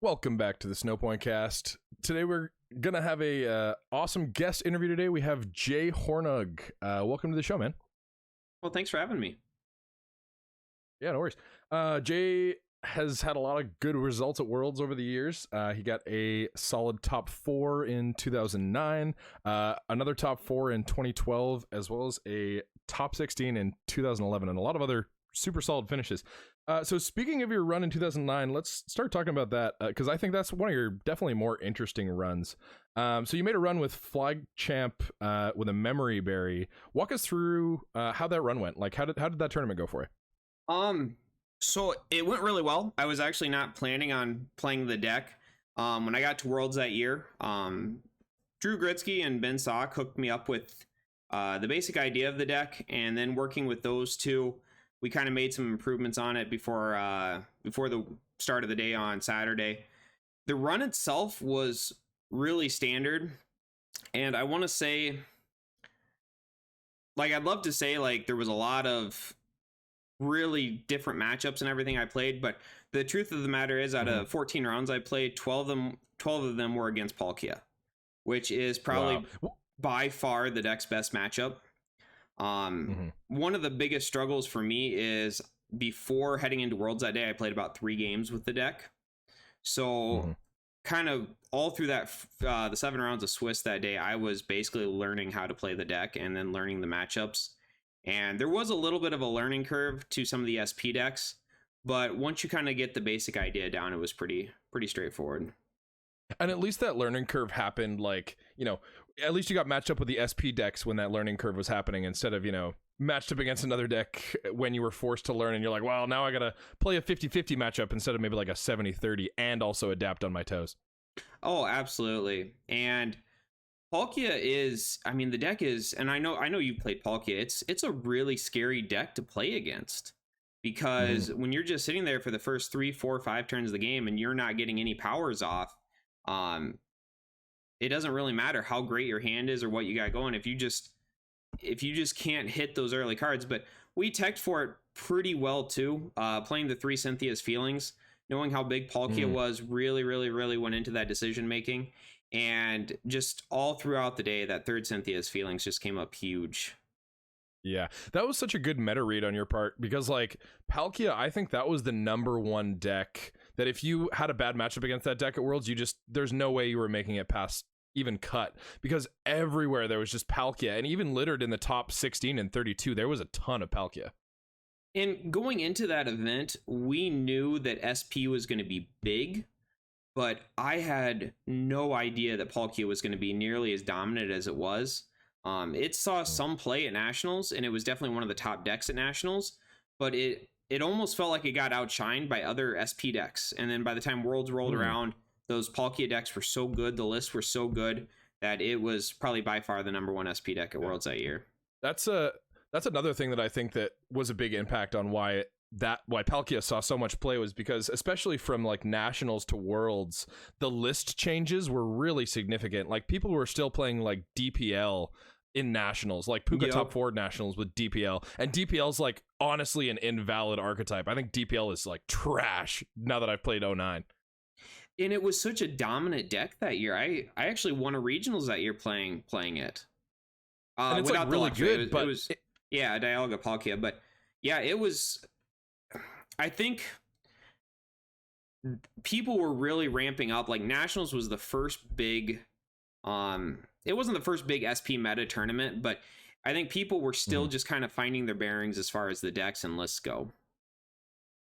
Welcome back to the Snowpoint Cast. Today we're gonna have a awesome guest interview. Today we have Jay Hornung. Welcome to the show, man. Well, thanks for having me. Yeah, no worries. Jay has had a lot of good results at Worlds over the years. He got a solid top 4 in 2009, another top 4 in 2012, as well as a top 16 in 2011, and a lot of other super solid finishes. So speaking of your run in 2009, let's start talking about that, because I think that's one of your definitely more interesting runs. So you made a run with Flag Champ with a Memory Berry. Walk us through how that run went. Like, how did that tournament go for you? So it went really well. I was actually not planning on playing the deck. When I got to Worlds that year, Drew Gritsky and Ben Sock hooked me up with the basic idea of the deck, and then working with those two, we kind of made some improvements on it before the start of the day on Saturday. The run itself was really standard, and I want to say, like, I'd love to say like there was a lot of really different matchups and everything I played, but the truth of the matter is, out of 14 rounds I played, 12 of them were against Palkia, which is probably by far the deck's best matchup. One of the biggest struggles for me is, before heading into Worlds that day, I played about 3 games with the deck. So kind of all through that the 7 rounds of Swiss that day, I was basically learning how to play the deck and then learning the matchups. And there was a little bit of a learning curve to some of the SP decks, but once you kind of get the basic idea down, it was pretty straightforward. And at least that learning curve happened, like, you know, at least you got matched up with the SP decks when that learning curve was happening, instead of, you know, matched up against another deck when you were forced to learn and you're like, well, now I gotta play a 50-50 matchup instead of maybe like a 70-30 and also adapt on my toes. Oh, absolutely. And Palkia is, I mean, the deck is, and I know you've played Palkia, it's a really scary deck to play against, because when you're just sitting there for the first 3, 4, 5 turns of the game and you're not getting any powers off, it doesn't really matter how great your hand is or what you got going if you just can't hit those early cards. But we teched for it pretty well too, playing the 3 Cynthia's Feelings, knowing how big Palkia was, really went into that decision making. And just all throughout the day, that 3rd Cynthia's Feelings just came up huge. Yeah, that was such a good meta read on your part, because like Palkia, I think that was the #1 deck that if you had a bad matchup against that deck at Worlds, there's no way you were making it past even cut, because everywhere there was just Palkia, and even littered in the top 16 and 32, there was a ton of Palkia. And going into that event, we knew that SP was going to be big, but I had no idea that Palkia was going to be nearly as dominant as it was. It saw some play at Nationals, and it was definitely one of the top decks at Nationals, but it almost felt like it got outshined by other SP decks. And then by the time Worlds rolled around, those Palkia decks were so good, the lists were so good, that it was probably by far the #1 SP deck at Worlds that year. That's another thing that I think that was a big impact on why Palkia saw so much play, was because, especially from like Nationals to Worlds, the list changes were really significant. Like, people were still playing like DPL in Nationals, like Puka top 4 Nationals with DPL, and DPL's like honestly an invalid archetype. I think DPL is like trash now that I've played 09. And it was such a dominant deck that year. I actually won a regionals that year playing it. And it's like really good, but Dialga Palkia, but yeah, it was. I think people were really ramping up. Like, Nationals was the first big. It wasn't the first big SP meta tournament, but I think people were still just kind of finding their bearings as far as the decks and lists go.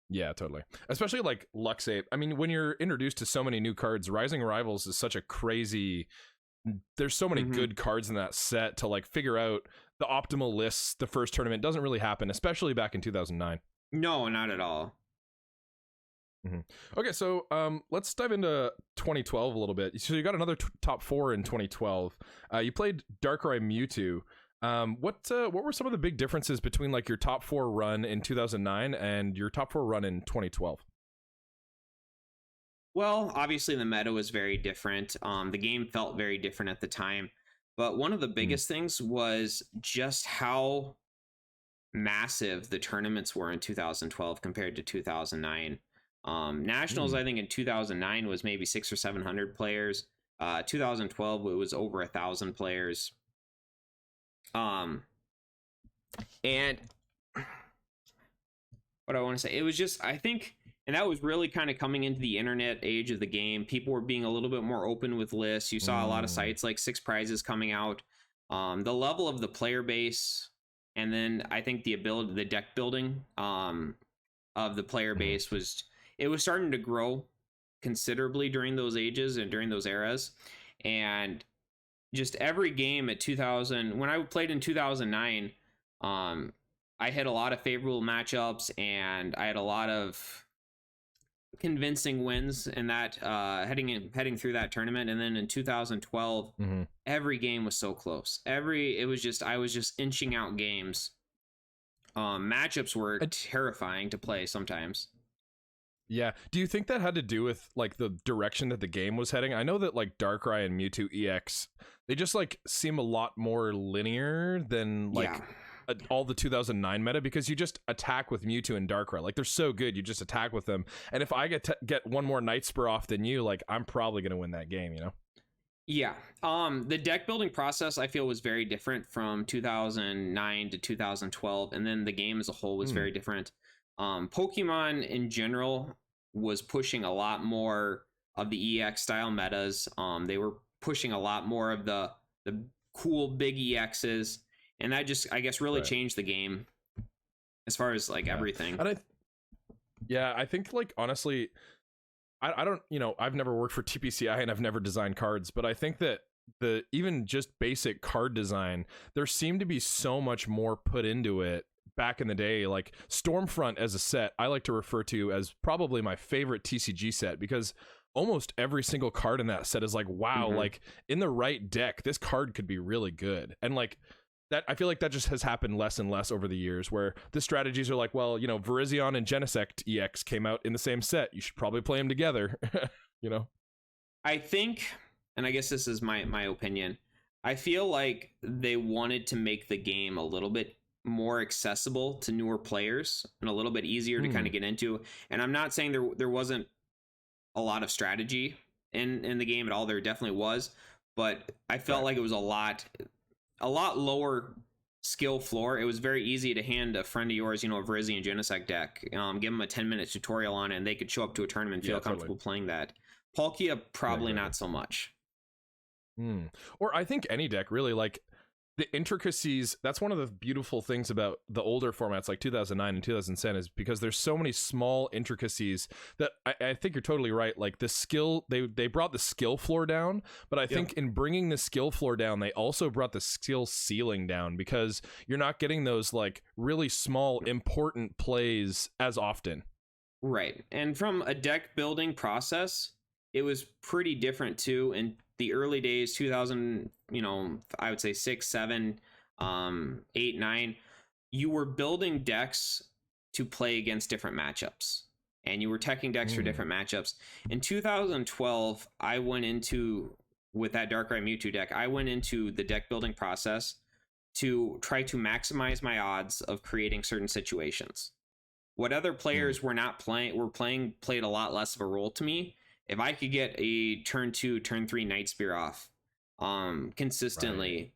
Yeah, totally. Especially like Luxape. I mean, when you're introduced to so many new cards, Rising Rivals is such a crazy. There's so many good cards in that set to like figure out the optimal lists. The first tournament doesn't really happen, especially back in 2009. No, not at all. Okay, so let's dive into 2012 a little bit. So you got another top 4 in 2012. You played Darkrai Mewtwo. What were some of the big differences between like your top 4 run in 2009 and your top 4 run in 2012? Well, obviously the meta was very different. The game felt very different at the time. But one of the biggest things was just how massive the tournaments were in 2012 compared to 2009. Nationals, I think in 2009 was maybe 600 or 700 players. 2012 it was over 1,000 players. And what I want to say, it was just, I think, and that was really kind of coming into the internet age of the game. People were being a little bit more open with lists. You saw a lot of sites like Six Prizes coming out. The level of the player base, and then I think the ability, the deck building of the player base was starting to grow considerably during those ages and during those eras. And just every game at 2000, when I played in 2009, I had a lot of favorable matchups and I had a lot of convincing wins in that heading through that tournament. And then in 2012, every game was so close. I was just inching out games. Matchups were terrifying to play sometimes. Yeah. Do you think that had to do with like the direction that the game was heading? I know that like Darkrai and Mewtwo EX, they just like seem a lot more linear than like all the 2009 meta, because you just attack with Mewtwo and Darkrai. Like they're so good, you just attack with them. And if I get one more Night Spur off than you, like I'm probably going to win that game, you know? Yeah. The deck building process I feel was very different from 2009 to 2012, and then the game as a whole was very different. Pokemon in general was pushing a lot more of the EX style metas. They were pushing a lot more of the cool big EXs, and that just, I guess, really changed the game as far as like everything. And I think like honestly, I don't, you know, I've never worked for TPCI and I've never designed cards, but I think that the even just basic card design, there seemed to be so much more put into it back in the day. Like Stormfront as a set, I like to refer to as probably my favorite TCG set, because almost every single card in that set is like, wow, like in the right deck, this card could be really good. And like that, I feel like that just has happened less and less over the years, where the strategies are like, well, you know, Virizion and Genesect EX came out in the same set, you should probably play them together. You know, I think, and I guess this is my opinion, I feel like they wanted to make the game a little bit more accessible to newer players and a little bit easier to kind of get into. And I'm not saying there wasn't a lot of strategy in the game at all. There definitely was, but I felt like it was a lot lower skill floor. It was very easy to hand a friend of yours, you know, a Virizion Genesect deck, give them a 10-minute tutorial on it, and they could show up to a tournament and feel comfortable playing that. Palkia, probably not so much. Or I think any deck really, like the intricacies. That's one of the beautiful things about the older formats like 2009 and 2010, is because there's so many small intricacies that I think you're totally right. Like the skill, they brought the skill floor down, but I think in bringing the skill floor down, they also brought the skill ceiling down, because you're not getting those like really small important plays as often. Right. And from a deck building process, it was pretty different too. In the early days, 2000, you know, I would say 6, 7, 8, 9, you were building decks to play against different matchups, and you were teching decks for different matchups. In 2012, I went into, with that Darkrai Mewtwo deck, I went into the deck building process to try to maximize my odds of creating certain situations. What other players were played a lot less of a role to me. If I could get a turn 2, turn 3 Night Spear off consistently,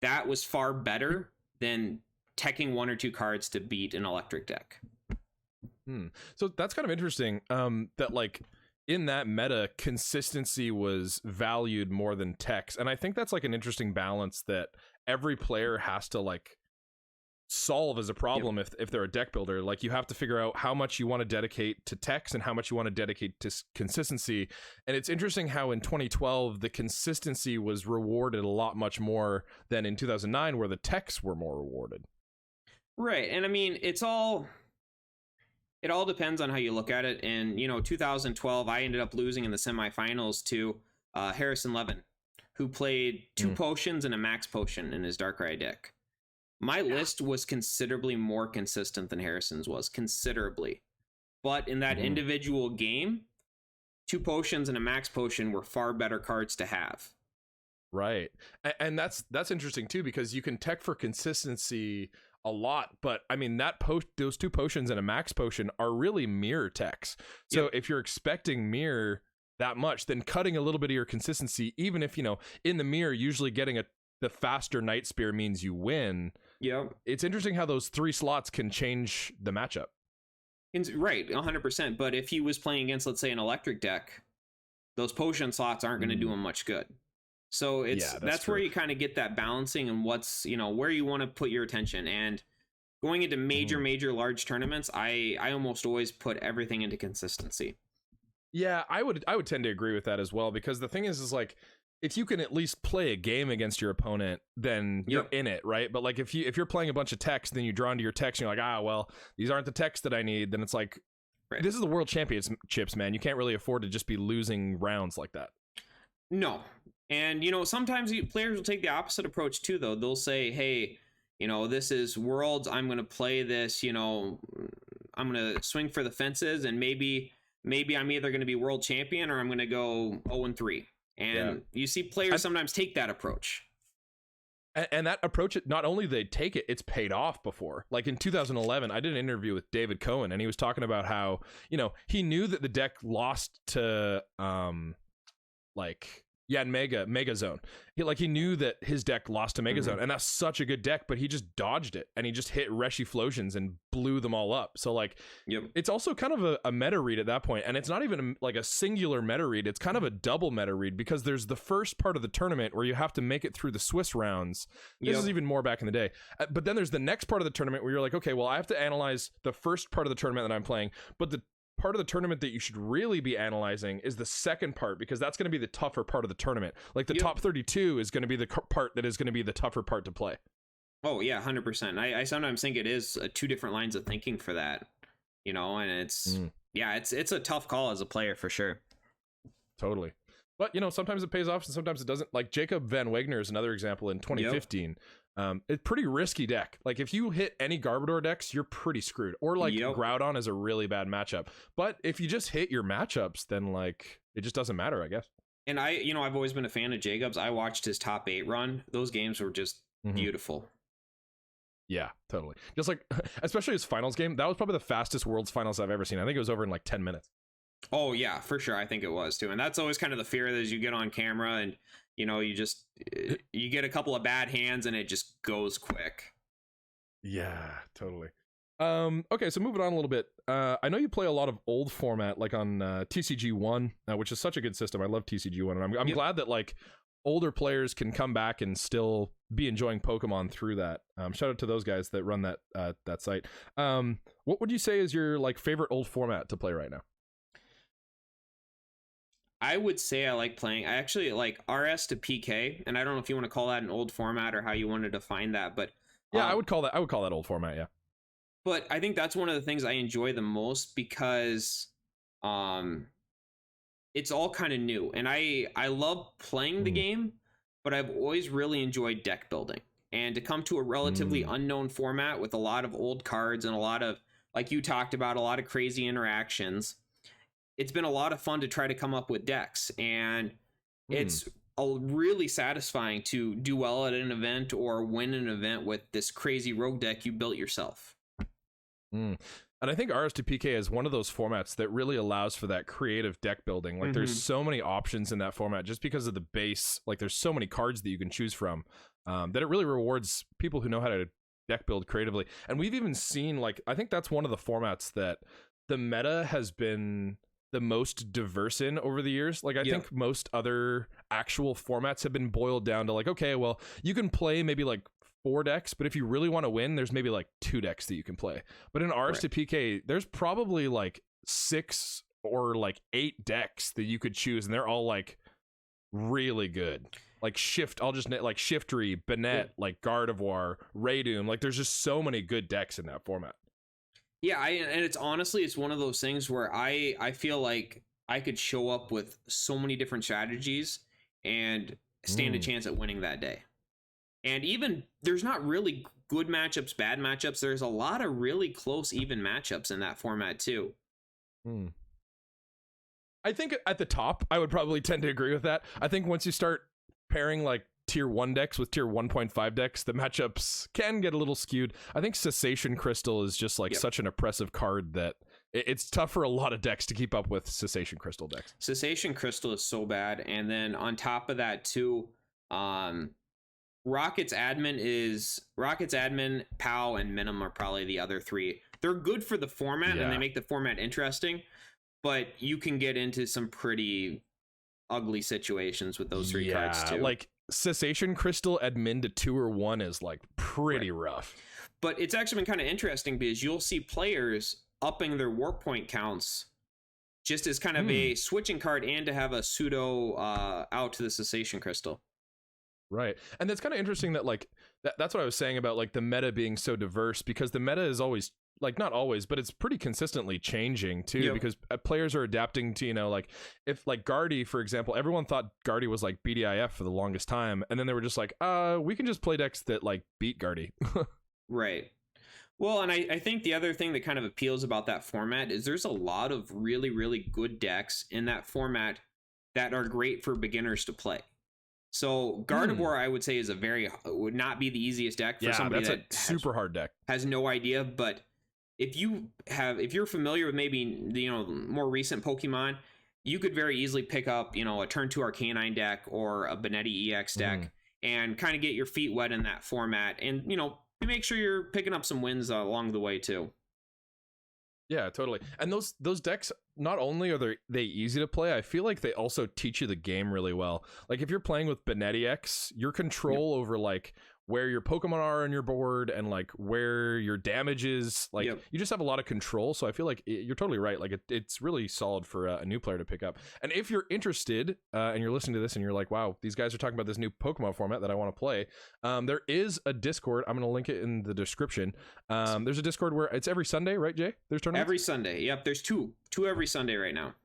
that was far better than teching 1 or 2 cards to beat an electric deck. So that's kind of interesting, that like in that meta, consistency was valued more than techs. And I think that's like an interesting balance that every player has to like solve as a problem. If they're a deck builder, like you have to figure out how much you want to dedicate to techs and how much you want to dedicate to consistency. And it's interesting how in 2012 the consistency was rewarded a lot much more than in 2009, where the techs were more rewarded. Right. And I mean, it all depends on how you look at it. And you know, 2012 I ended up losing in the semifinals to Harrison Levin, who played 2 potions and a max potion in his Darkrai deck. My list was considerably more consistent than Harrison's was, considerably. But in that individual game, 2 potions and a max potion were far better cards to have. Right. And that's interesting too, because you can tech for consistency a lot, but I mean those two potions and a max potion are really mirror techs. So if you're expecting mirror that much, then cutting a little bit of your consistency, even if, you know, in the mirror usually getting the faster Night Spear means you win. It's interesting how those 3 slots can change the matchup. Right, 100%. But if he was playing against, let's say, an electric deck, those potion slots aren't going to do him much good. So that's where you kind of get that balancing and what's, you know, where you want to put your attention. And going into major large tournaments, I almost always put everything into consistency. Yeah, I would tend to agree with that as well, because the thing is like, if you can at least play a game against your opponent, then you're in it, right? But like if you're playing a bunch of techs, then you draw into your techs and you're like, well, these aren't the techs that I need, then it's like, this is the World Championships, man. You can't really afford to just be losing rounds like that. No. And, you know, sometimes players will take the opposite approach too, though. They'll say, hey, you know, this is Worlds, I'm going to play this, you know, I'm going to swing for the fences, and maybe I'm either going to be world champion or I'm going to go 0-3. And you see players sometimes take that approach. And that approach, not only they take it, it's paid off before. Like in 2011, I did an interview with David Cohen, and he was talking about how, you know, he knew that the deck lost to Mega Zone. He knew that his deck lost to Mega Zone, and that's such a good deck, but he just dodged it, and he just hit Reshiflosions and blew them all up. So like, it's also kind of a meta read at that point, and it's not even like a singular meta read. It's kind of a double meta read, because there's the first part of the tournament where you have to make it through the Swiss rounds. This is even more back in the day. But then there's the next part of the tournament where you're like, okay, well, I have to analyze the first part of the tournament that I'm playing, but the part of the tournament that you should really be analyzing is the second part, because that's going to be the tougher part of the tournament. Like the top 32 is going to be the part that is going to be the tougher part to play. Oh yeah, 100%. I sometimes think it is 2 different lines of thinking for that, you know, and it's it's a tough call as a player for sure. Totally. But, you know, sometimes it pays off and sometimes it doesn't. Like Jacob Van Wagner is another example in 2015. It's pretty risky deck. Like if you hit any Garbodor decks, you're pretty screwed. Or like Groudon is a really bad matchup. But if you just hit your matchups, then like it just doesn't matter, I guess. And I've always been a fan of Jacobs. I watched his top 8 run. Those games were just beautiful. Yeah, totally. Just like, especially his finals game, that was probably the fastest Worlds Finals I've ever seen. I think it was over in like 10 minutes. Oh yeah, for sure. I think it was too. And that's always kind of the fear as you get on camera and, you know, you get a couple of bad hands and it just goes quick. Yeah, totally. Okay, so moving on a little bit. I know you play a lot of old format, like on TCG1, which is such a good system. I love TCG1, and I'm glad that like older players can come back and still be enjoying Pokemon through that. Shout out to those guys that run that site. What would you say is your like favorite old format to play right now? I would say I actually like RS to PK, and I don't know if you want to call that an old format or how you want to define that, but yeah, I would call that old format, yeah. But I think that's one of the things I enjoy the most, because it's all kind of new, and I love playing the game, but I've always really enjoyed deck building. And to come to a relatively unknown format with a lot of old cards and a lot of, like you talked about, a lot of crazy interactions, it's been a lot of fun to try to come up with decks, and it's really satisfying to do well at an event or win an event with this crazy rogue deck you built yourself. And I think RS to PK is one of those formats that really allows for that creative deck building. Like there's so many options in that format just because of the base. Like there's so many cards that you can choose from, that it really rewards people who know how to deck build creatively. And we've even seen, like, I think that's one of the formats that the meta has been the most diverse in over the years. Like I think most other actual formats have been boiled down to like, okay, well, you can play maybe like 4 decks, but if you really want to win, there's maybe like 2 decks that you can play. But in RS to PK, there's probably like 6 or like 8 decks that you could choose, and they're all like really good. Like Shiftry, Banette, like Gardevoir, Raydoom. Like there's just so many good decks in that format. Yeah, and it's honestly, it's one of those things where I feel like I could show up with so many different strategies and stand a chance at winning that day. And even there's not really good matchups, bad matchups. There's a lot of really close, even matchups in that format too. I think at the top, I would probably tend to agree with that. I think once you start pairing like tier 1 decks with tier 1.5 decks, the matchups can get a little skewed. I think Cessation Crystal is just like such an oppressive card that it's tough for a lot of decks to keep up with Cessation Crystal decks. Cessation Crystal is so bad, and then on top of that too, Rocket's admin, POW, and Minim are probably the other three. They're good for the format and they make the format interesting, but you can get into some pretty ugly situations with those three cards too. Like Cessation Crystal admin to 2 or 1 is like pretty rough. But it's actually been kind of interesting because you'll see players upping their warp point counts just as kind of a switching card and to have a pseudo out to the Cessation Crystal. Right. And that's kind of interesting that like that's what I was saying about like the meta being so diverse, because the meta is always like, not always, but it's pretty consistently changing too, because players are adapting to, you know, like if like Guardy, for example, everyone thought Guardy was like BDIF for the longest time, and then they were just like, we can just play decks that like beat Guardy. Right. Well, and I think the other thing that kind of appeals about that format is there's a lot of really, really good decks in that format that are great for beginners to play. So Gardevoir, I would say, is would not be the easiest deck for somebody that's a super hard deck. Has no idea. But if you're familiar with maybe the, you know, more recent Pokemon, you could very easily pick up, you know, a turn 2 Arcanine deck or a Benetti EX deck and kind of get your feet wet in that format, and, you know, make sure you're picking up some wins along the way too. Yeah, totally. And those decks, not only are they easy to play, I feel like they also teach you the game really well. Like if you're playing with Benetti X, your control over like where your Pokemon are on your board and like where your damage is, like you just have a lot of control. So I feel like you're totally right. Like it's really solid for a new player to pick up. And if you're interested and you're listening to this and you're like, wow, these guys are talking about this new Pokemon format that I want to play, there is a Discord. I'm going to link it in the description. There's a Discord where it's every Sunday, right, Jay? There's tournaments? Every Sunday. Yep. There's two every Sunday right now.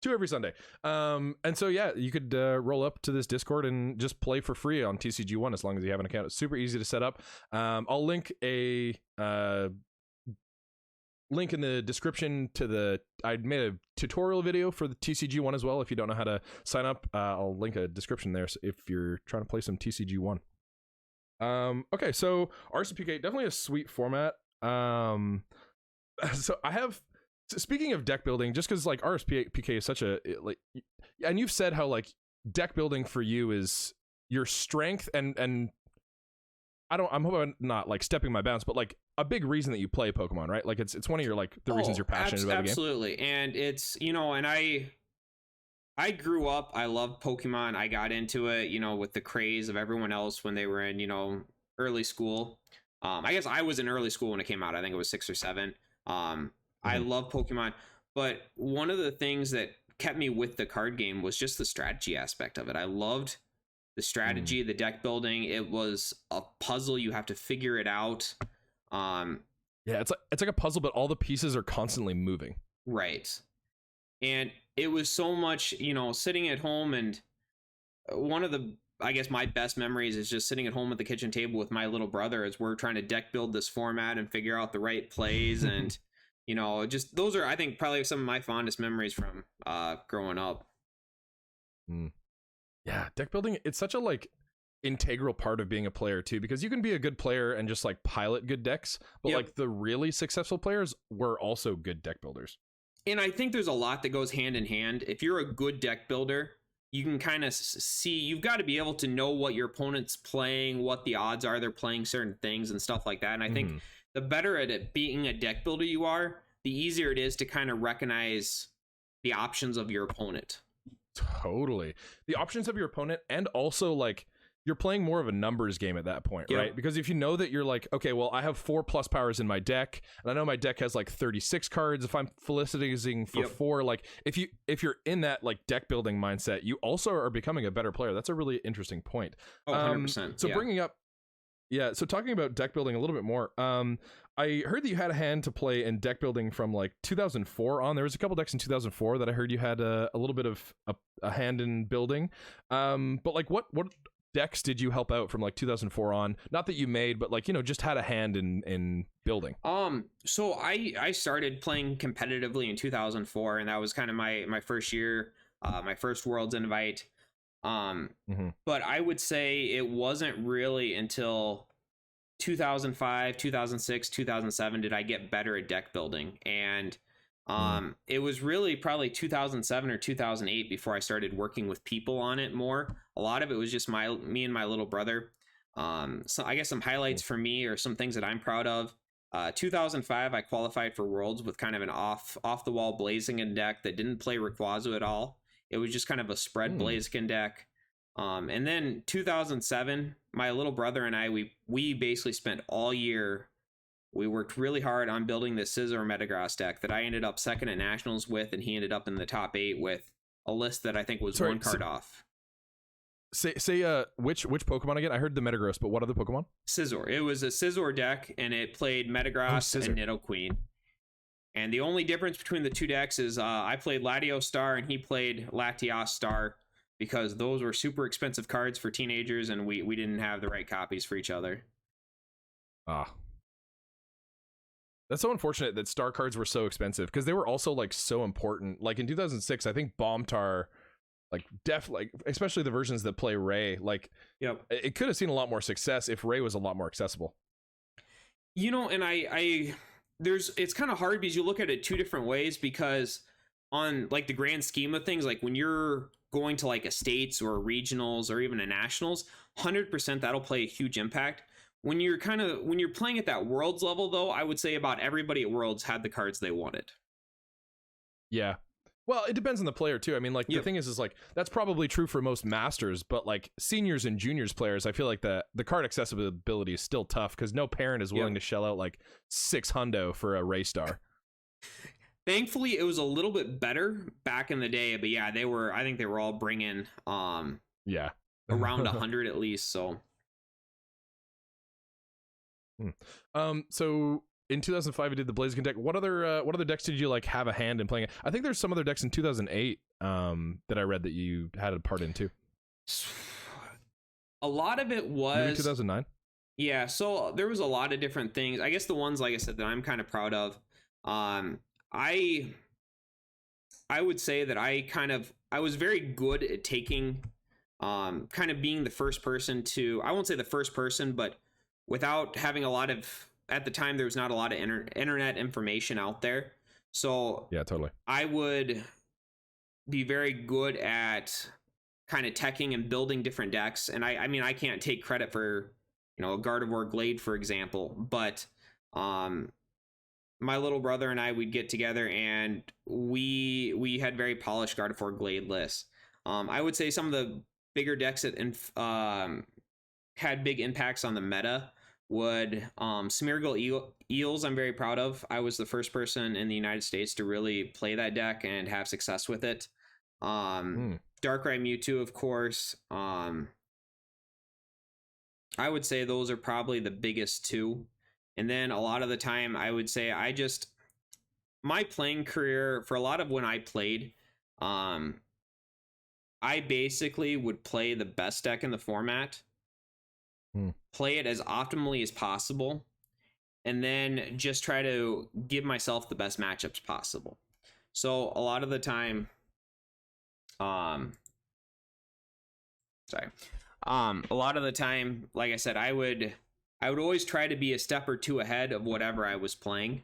2 every Sunday. And so, yeah, you could roll up to this Discord and just play for free on TCG1 as long as you have an account. It's super easy to set up. I'll link a link in the description to I made a tutorial video for the TCG1 as well. If you don't know how to sign up, I'll link a description there if you're trying to play some TCG1. Okay, so RCPK, definitely a sweet format. So I have... Speaking of deck building, just because like RSPK is such a like, and you've said how like deck building for you is your strength, and I'm hoping I'm not like stepping my bounds, but like a big reason that you play Pokemon, right? Like it's one of your like the reasons you're passionate about the game. Absolutely, and it's, you know, and I grew up, I loved Pokemon. I got into it, you know, with the craze of everyone else when they were in, you know, early school. I guess I was in early school when it came out. I think it was 6 or 7. I love Pokemon, but one of the things that kept me with the card game was just the strategy aspect of it. I loved the strategy, the deck building. It was a puzzle. You have to figure it out. Yeah, it's like a puzzle, but all the pieces are constantly moving. Right. And it was so much, you know, sitting at home, and one of the, I guess, my best memories is just sitting at home at the kitchen table with my little brother as we're trying to deck build this format and figure out the right plays. And you know, just those are, I think, probably some of my fondest memories from growing up. Yeah, deck building, it's such a like integral part of being a player too, because you can be a good player and just like pilot good decks, but like the really successful players were also good deck builders. And I think there's a lot that goes hand in hand. If you're a good deck builder, you can kind of see, you've got to be able to know what your opponent's playing, what the odds are they're playing certain things and stuff like that. And I think the better at it being a deck builder you are, the easier it is to kind of recognize the options of your opponent. Totally. The options of your opponent, and also like you're playing more of a numbers game at that point, right? Because if you know that you're like, okay, well, I have 4 plus powers in my deck, and I know my deck has like 36 cards. If I'm felicitating for 4, like if you're in that like deck building mindset, you also are becoming a better player. That's a really interesting point. 100%. So bringing up, so talking about deck building a little bit more, I heard that you had a hand to play in deck building from like 2004 on. There was a couple decks in 2004 that I heard you had a little bit of a hand in building. But like what decks did you help out from like 2004 on? Not that you made, but like, you know, just had a hand in building. So I started playing competitively in 2004, and that was kind of my first year, my first Worlds invite. But I would say it wasn't really until 2005, 2006, 2007 did I get better at deck building. And it was really probably 2007 or 2008 before I started working with people on it more. A lot of it was just me and my little brother. So I guess some highlights for me or some things that I'm proud of. 2005, I qualified for Worlds with kind of an off the wall Blaziken deck that didn't play Rayquaza at all. It was just kind of a spread Blaziken deck. And then 2007, my little brother and I, we basically spent all year. We worked really hard on building the Scizor Metagross deck that I ended up second at Nationals with, and he ended up in the top 8 with a list that I think was one card off. Say which Pokemon again? I heard the Metagross, but what other Pokemon? Scizor. It was a Scizor deck, and it played Metagross and Nidoqueen. And the only difference between the two decks is I played Latios Star and he played Latios Star, because those were super expensive cards for teenagers, and we didn't have the right copies for each other. That's so unfortunate that Star cards were so expensive, because they were also like so important. Like in 2006, I think Bombtar, like especially the versions that play Ray, like it could have seen a lot more success if Ray was a lot more accessible. You know, and it's kind of hard because you look at it two different ways, because on like the grand scheme of things, like when you're going to like a states or regionals or even a nationals, 100% that'll play a huge impact. When you're playing at that Worlds level, though, I would say about everybody at Worlds had the cards they wanted. Yeah. Well, it depends on the player too. I mean, like the thing is like that's probably true for most masters, but like seniors and juniors players, I feel like the card accessibility is still tough, because no parent is willing to shell out like $600 for a Ray Star. Thankfully, it was a little bit better back in the day, but yeah, I think they were all bringing around 100 at least. So so in 2005 you did the Blaziken deck. What other decks did you like have a hand in playing? I think there's some other decks in 2008 that I read that you had a part in too. A lot of it was maybe 2009. Yeah, so there was a lot of different things. I guess the ones, like I said, that I'm kind of proud of, I would say that I was very good at taking kind of being the first person to, I won't say the first person, but without having a lot of, at the time there was not a lot of internet information out there. So yeah, totally. I would be very good at kind of teching and building different decks. And I mean, I can't take credit for, a Gardevoir Glade, for example, but my little brother and I, we'd get together and we had very polished Gardevoir Glade lists. I would say some of the bigger decks that had big impacts on the meta would Smeargle Eels, I'm very proud of. I was the first person in the United States to really play that deck and have success with it. Darkrai Mewtwo, of course. I would say those are probably the biggest two. And then a lot of the time, I would say my playing career, for a lot of when I played, I basically would play the best deck in the format, play it as optimally as possible, and then just try to give myself the best matchups possible. So a lot of the time, like I said, I would always try to be a step or two ahead of whatever I was playing.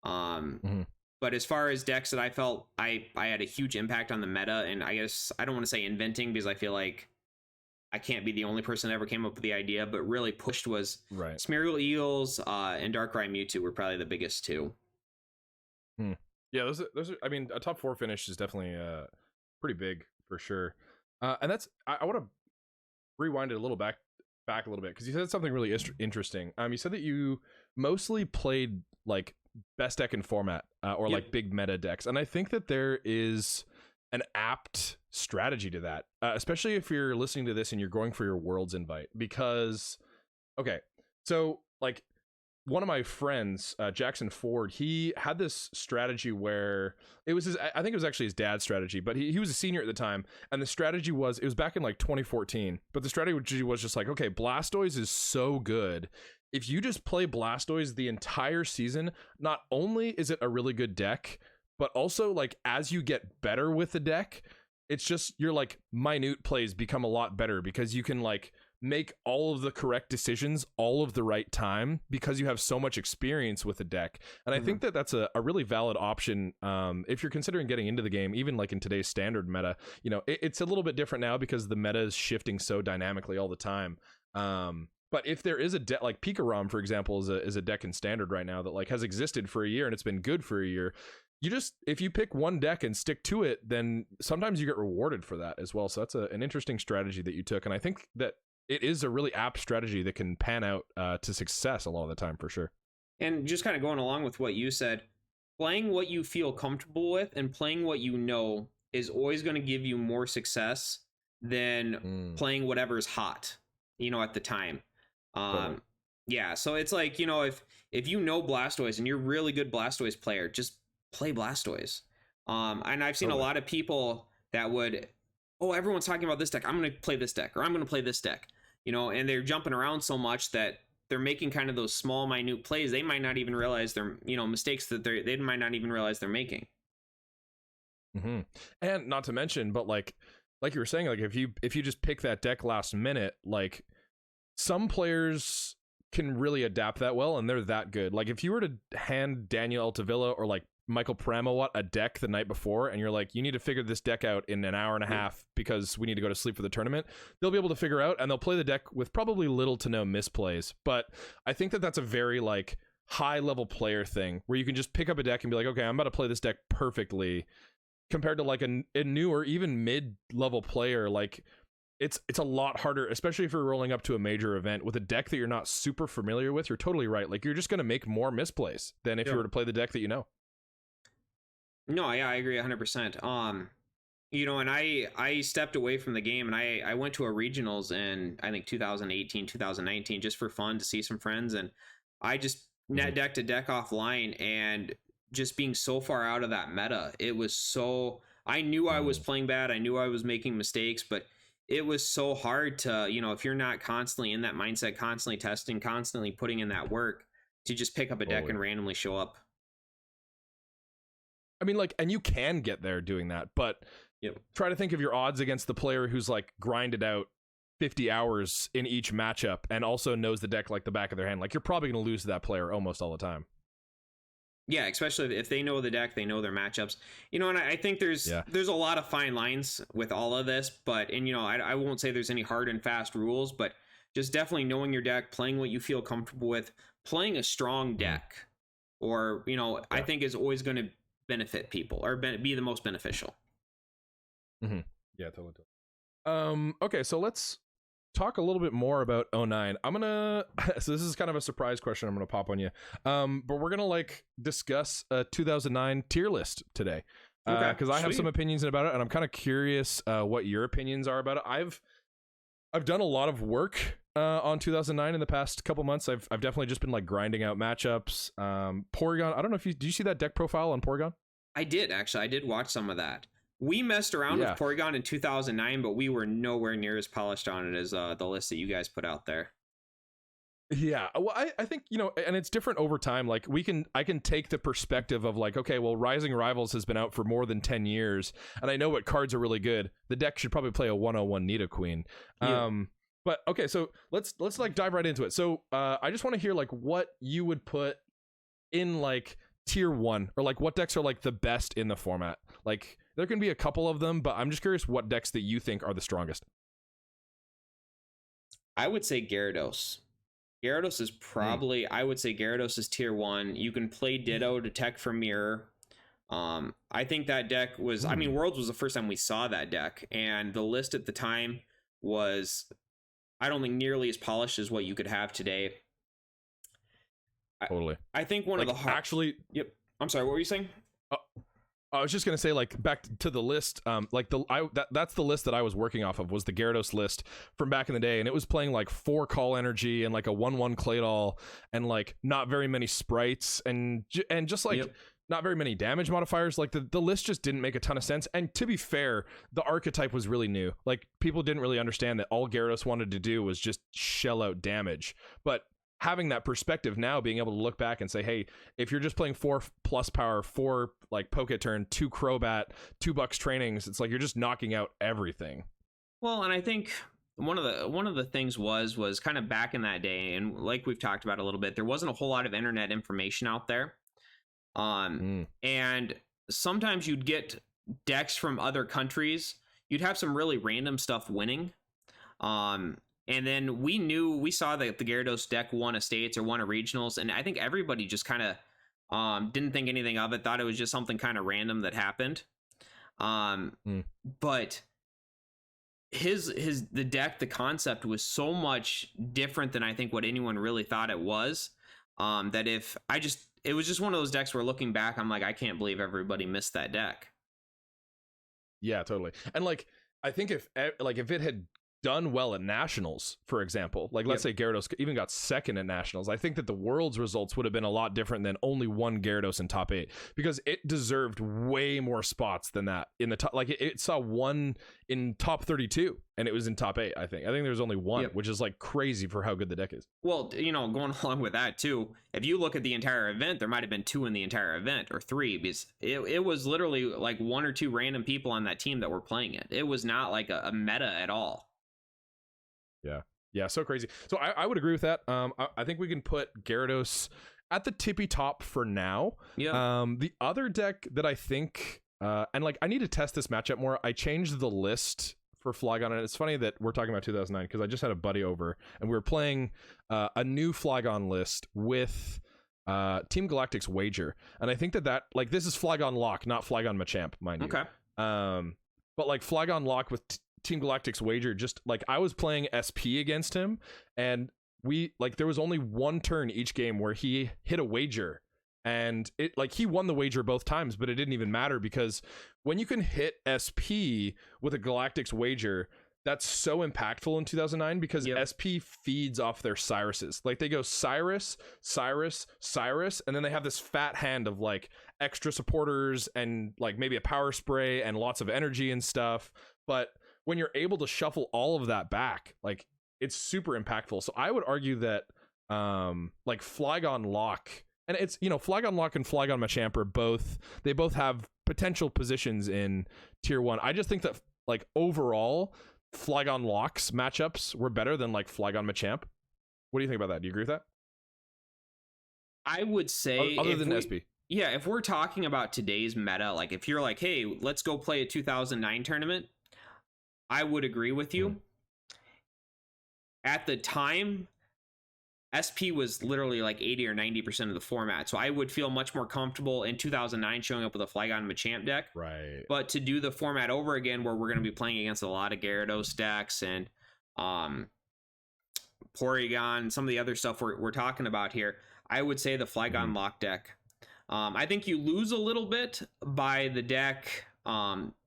But as far as decks that I felt I had a huge impact on the meta, and I guess I don't want to say inventing, because I feel like I can't be the only person that ever came up with the idea, but really pushed was Smeargle Eels and Darkrai Mewtwo were probably the biggest two. Yeah, those are, I mean, a top 4 finish is definitely pretty big for sure. And that's, I want to rewind it a little back a little bit, because you said something really interesting. You said that you mostly played like best deck in format or like big meta decks, and I think that there is an apt strategy to that, especially if you're listening to this and you're going for your Worlds invite, because okay, so like one of my friends, Jackson Ford, he had this strategy where it was I think it was actually his dad's strategy, but he was a senior at the time, and the strategy was, it was back in like 2014, but the strategy was just like, okay, Blastoise is so good, if you just play Blastoise the entire season, not only is it a really good deck, but also like as you get better with the deck, it's just your like minute plays become a lot better because you can like make all of the correct decisions all of the right time because you have so much experience with the deck. And I think that that's a really valid option if you're considering getting into the game, even like in today's standard meta. You know, it's a little bit different now because the meta is shifting so dynamically all the time. But if there is a deck like Pikarom, for example, is a deck in standard right now that like has existed for a year and it's been good for a year, you just, if you pick one deck and stick to it, then sometimes you get rewarded for that as well. So that's an interesting strategy that you took, and I think that it is a really apt strategy that can pan out to success a lot of the time, for sure. And just kind of going along with what you said, playing what you feel comfortable with and playing what you know is always going to give you more success than playing whatever's hot, you know, at the time. Totally. Yeah, so it's like, you know, if you know Blastoise and you're a really good Blastoise player, just play Blastoise. And I've seen a lot of people that would, oh, everyone's talking about this deck, I'm going to play this deck, or I'm going to play this deck, you know, and they're jumping around so much that they're making kind of those small, minute plays. They might not even realize they're, you know, mistakes that they might not even realize they're making. And not to mention, but like you were saying, like if you just pick that deck last minute, like some players can really adapt that well, and they're that good. Like if you were to hand Daniel Altavilla or like Michael Pramawat a deck the night before, and you're like, you need to figure this deck out in an hour and a half because we need to go to sleep for the tournament, they'll be able to figure out, and they'll play the deck with probably little to no misplays. But I think that that's a very like high level player thing where you can just pick up a deck and be like, okay, I'm about to play this deck perfectly, compared to like a new or even mid level player. Like it's a lot harder, especially if you're rolling up to a major event with a deck that you're not super familiar with. You're totally right. Like you're just going to make more misplays than if you were to play the deck that you know. No, yeah, I agree 100%. You know, and I stepped away from the game, and I went to a regionals in, I think, 2018, 2019, just for fun, to see some friends, and I just net decked a deck offline, and just being so far out of that meta, it was so, I knew I was playing bad, I knew I was making mistakes, but it was so hard to, you know, if you're not constantly in that mindset, constantly testing, constantly putting in that work, to just pick up a deck and randomly show up. I mean, like, and you can get there doing that, but try to think of your odds against the player who's like grinded out 50 hours in each matchup and also knows the deck like the back of their hand. Like, you're probably going to lose to that player almost all the time. Yeah, especially if they know the deck, they know their matchups. You know, and I think there's a lot of fine lines with all of this, but, and, you know, I won't say there's any hard and fast rules, but just definitely knowing your deck, playing what you feel comfortable with, playing a strong deck, or, you know, I think is always going to benefit people, or be the most beneficial. Yeah, totally. Okay, so let's talk a little bit more about 09. I'm gonna so this is kind of a surprise question I'm gonna pop on you, but we're gonna like discuss a 2009 tier list today, because I have some opinions about it, and I'm kind of curious what your opinions are about it. I've done a lot of work on 2009 in the past couple months. I've definitely just been like grinding out matchups. Porygon, I don't know if did you see that deck profile on Porygon? I did, actually. I did watch some of that. We messed around with Porygon in 2009, but we were nowhere near as polished on it as the list that you guys put out there. Yeah, well, I think, you know, and it's different over time. Like I can take the perspective of like, okay, well, Rising Rivals has been out for more than 10 years, and I know what cards are really good. The deck should probably play a 101 Nidoqueen. But okay, so let's like dive right into it. So I just want to hear like what you would put in like tier 1, or like what decks are like the best in the format. Like there can be a couple of them, but I'm just curious what decks that you think are the strongest. I would say Gyarados. Gyarados is probably, I would say Gyarados is tier 1. You can play Ditto to tech for Mirror. I think that deck was, I mean, Worlds was the first time we saw that deck, and the list at the time was, I don't think, nearly as polished as what you could have today. Totally. I think one like, of the actually. Yep. I'm sorry. What were you saying? I was just gonna say, like, back to the list. Like that's the list that I was working off of, was the Gyarados list from back in the day, and it was playing like 4 Call Energy and like a 1/1 Claydol and like not very many sprites and just like not very many damage modifiers. Like the list just didn't make a ton of sense. And to be fair, the archetype was really new. Like people didn't really understand that all Gyarados wanted to do was just shell out damage. But having that perspective now, being able to look back and say, hey, if you're just playing 4+ power, 4 like poke turn, 2 Crobat, 2 Bucks trainings, it's like you're just knocking out everything. Well, and I think one of the things was kind of back in that day, and like we've talked about a little bit, there wasn't a whole lot of internet information out there. And sometimes you'd get decks from other countries. You'd have some really random stuff winning. And then we saw that the Gyarados deck won a states or won a regionals, and I think everybody just kind of didn't think anything of it, thought it was just something kind of random that happened. But the deck, the concept was so much different than I think what anyone really thought it was. That it was just one of those decks where looking back, I'm like, I can't believe everybody missed that deck. Yeah, totally. And like, I think if it had done well at nationals, for example, like let's say Gyarados even got second at nationals, I think that the world's results would have been a lot different than only one Gyarados in top 8, because it deserved way more spots than that in the top. Like it saw one in top 32 and it was in top 8. I think there was only one, which is like crazy for how good the deck is. Well, going along with that too, if you look at the entire event, there might have been 2 in the entire event, or 3, because it was literally like 1 or 2 random people on that team that were playing it. It was not like a meta at all. Yeah, so crazy. So I would agree with that. I think we can put Gyarados at the tippy top for now. The other deck that I think, and like I need to test this matchup more. I changed the list for Flygon, and it's funny that we're talking about 2009 because I just had a buddy over and we were playing a new Flygon list with Team Galactic's Wager, and I think that like this is Flygon Lock, not Flygon Machamp, mind you. Okay. But like Flygon Lock with Team Galactic's Wager, just like I was playing SP against him, and there was only one turn each game where he hit a wager, and it like he won the wager both times, but it didn't even matter because when you can hit SP with a Galactic's Wager, that's so impactful in 2009 because SP feeds off their Cyruses. Like they go Cyrus, and then they have this fat hand of like extra supporters and like maybe a power spray and lots of energy and stuff. But when you're able to shuffle all of that back, like it's super impactful. So I would argue that like Flygon Lock, and it's Flygon Lock and Flygon Machamp are both have potential positions in tier 1. I just think that like overall Flygon Lock's matchups were better than like Flygon Machamp. What do you think about that? Do you agree with that? I would say other than SP. Yeah, if we're talking about today's meta, like if you're like, hey, let's go play a 2009 tournament, I would agree with you. At the time, SP was literally like 80 or 90% of the format. So I would feel much more comfortable in 2009 showing up with a Flygon Machamp deck. Right. But to do the format over again, where we're going to be playing against a lot of Gyarados decks and Porygon, some of the other stuff we're talking about here, I would say the Flygon Lock deck. I think you lose a little bit by the deck,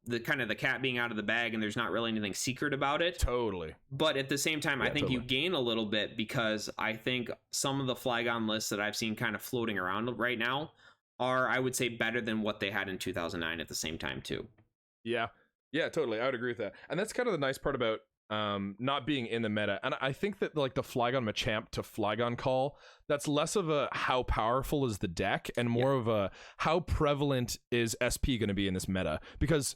the kind of the cat being out of the bag and there's not really anything secret about it. Totally. But at the same time, I think you gain a little bit because I think some of the Flygon lists that I've seen kind of floating around right now are, I would say, better than what they had in 2009 at the same time too. Yeah, totally. I would agree with that. And that's kind of the nice part about not being in the meta. And I think that like the Flygon Machamp to Flygon call, that's less of a how powerful is the deck and more of a how prevalent is SP going to be in this meta. Because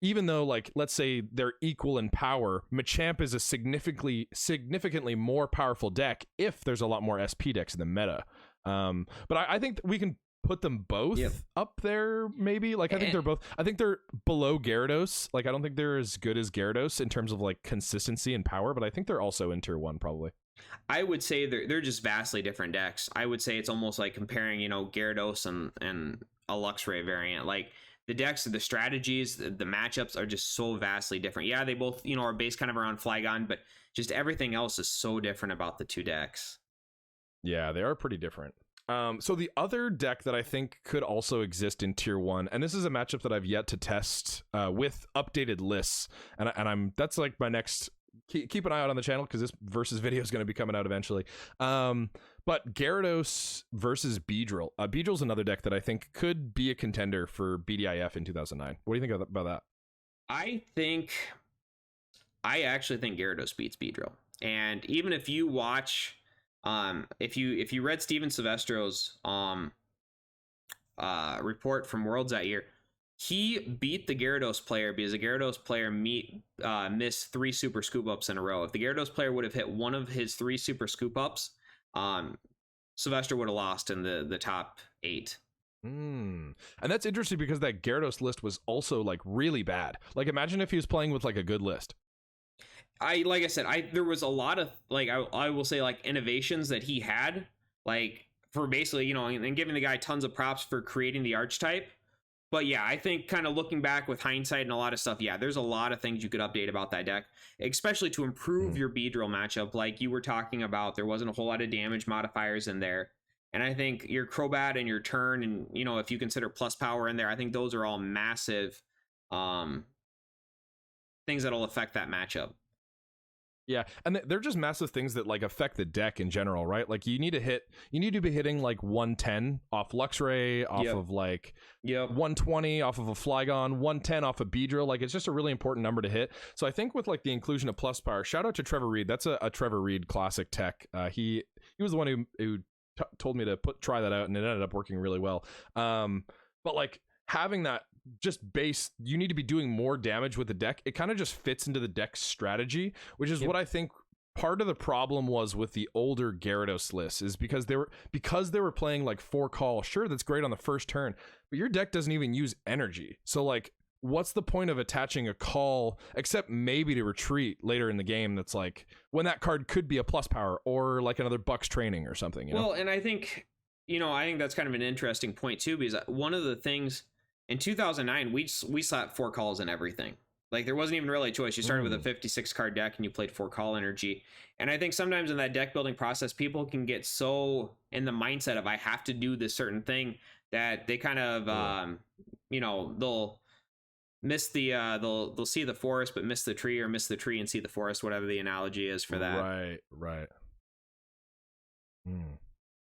even though like let's say they're equal in power, Machamp is a significantly more powerful deck if there's a lot more SP decks in the meta. But I think we can put them both up there maybe. Like I think they're below Gyarados. Like I don't think they're as good as Gyarados in terms of like consistency and power, but I think they're also in tier 1 probably. I would say they're just vastly different decks. I would say it's almost like comparing, Gyarados and a Luxray variant. Like the decks, the strategies, the matchups are just so vastly different. Yeah, they both, are based kind of around Flygon, but just everything else is so different about the two decks. Yeah, they are pretty different. So the other deck that I think could also exist in tier 1, and this is a matchup that I've yet to test with updated lists, and I'm that's like my next. Keep an eye out on the channel because this versus video is going to be coming out eventually. But Gyarados versus Beedrill. Beedrill's another deck that I think could be a contender for BDIF in 2009. What do you think about that? I actually think Gyarados beats Beedrill, and even if you watch If you read Steven Silvestro's report from Worlds that year, he beat the Gyarados player because the Gyarados player missed 3 super scoop ups in a row. If the Gyarados player would have hit one of his 3 super scoop ups, Silvestro would have lost in the top 8. And that's interesting because that Gyarados list was also like really bad. Like, imagine if he was playing with like a good list. Like I said, there was a lot of like I will say like innovations that he had, like for basically, you know, and giving the guy tons of props for creating the archetype. But yeah, I think kind of looking back with hindsight and a lot of stuff, yeah, there's a lot of things you could update about that deck, especially to improve your Beedrill matchup. Like you were talking about, there wasn't a whole lot of damage modifiers in there. And I think your Crobat and your Turn, and, you know, if you consider plus power in there, I think those are all massive things that'll affect that matchup. Yeah, and they're just massive things that like affect the deck in general, right? Like you need to be hitting like 110 off Luxray, off of like 120 off of a Flygon, 110 off of Beedrill. Like it's just a really important number to hit. So I think with like the inclusion of plus power, shout out to Trevor Reed. That's a Trevor Reed classic tech. He was the one who told me to try that out, and it ended up working really well. But like having that just base, you need to be doing more damage with the deck. It kind of just fits into the deck strategy, which is what I think part of the problem was with the older Gyarados lists, is because they were playing like 4 call. Sure, that's great on the first turn, but your deck doesn't even use energy. So like, what's the point of attaching a call except maybe to retreat later in the game? That's like when that card could be a plus power or like another Bucks training or something. You know? Well, and I think that's kind of an interesting point too, because one of the things in 2009, we slapped 4 calls in everything. Like there wasn't even really a choice. You started with a 56 card deck and you played 4 call energy. And I think sometimes in that deck building process, people can get so in the mindset of I have to do this certain thing that they kind of they'll miss the they'll see the forest but miss the tree, or miss the tree and see the forest, whatever the analogy is for that. Right.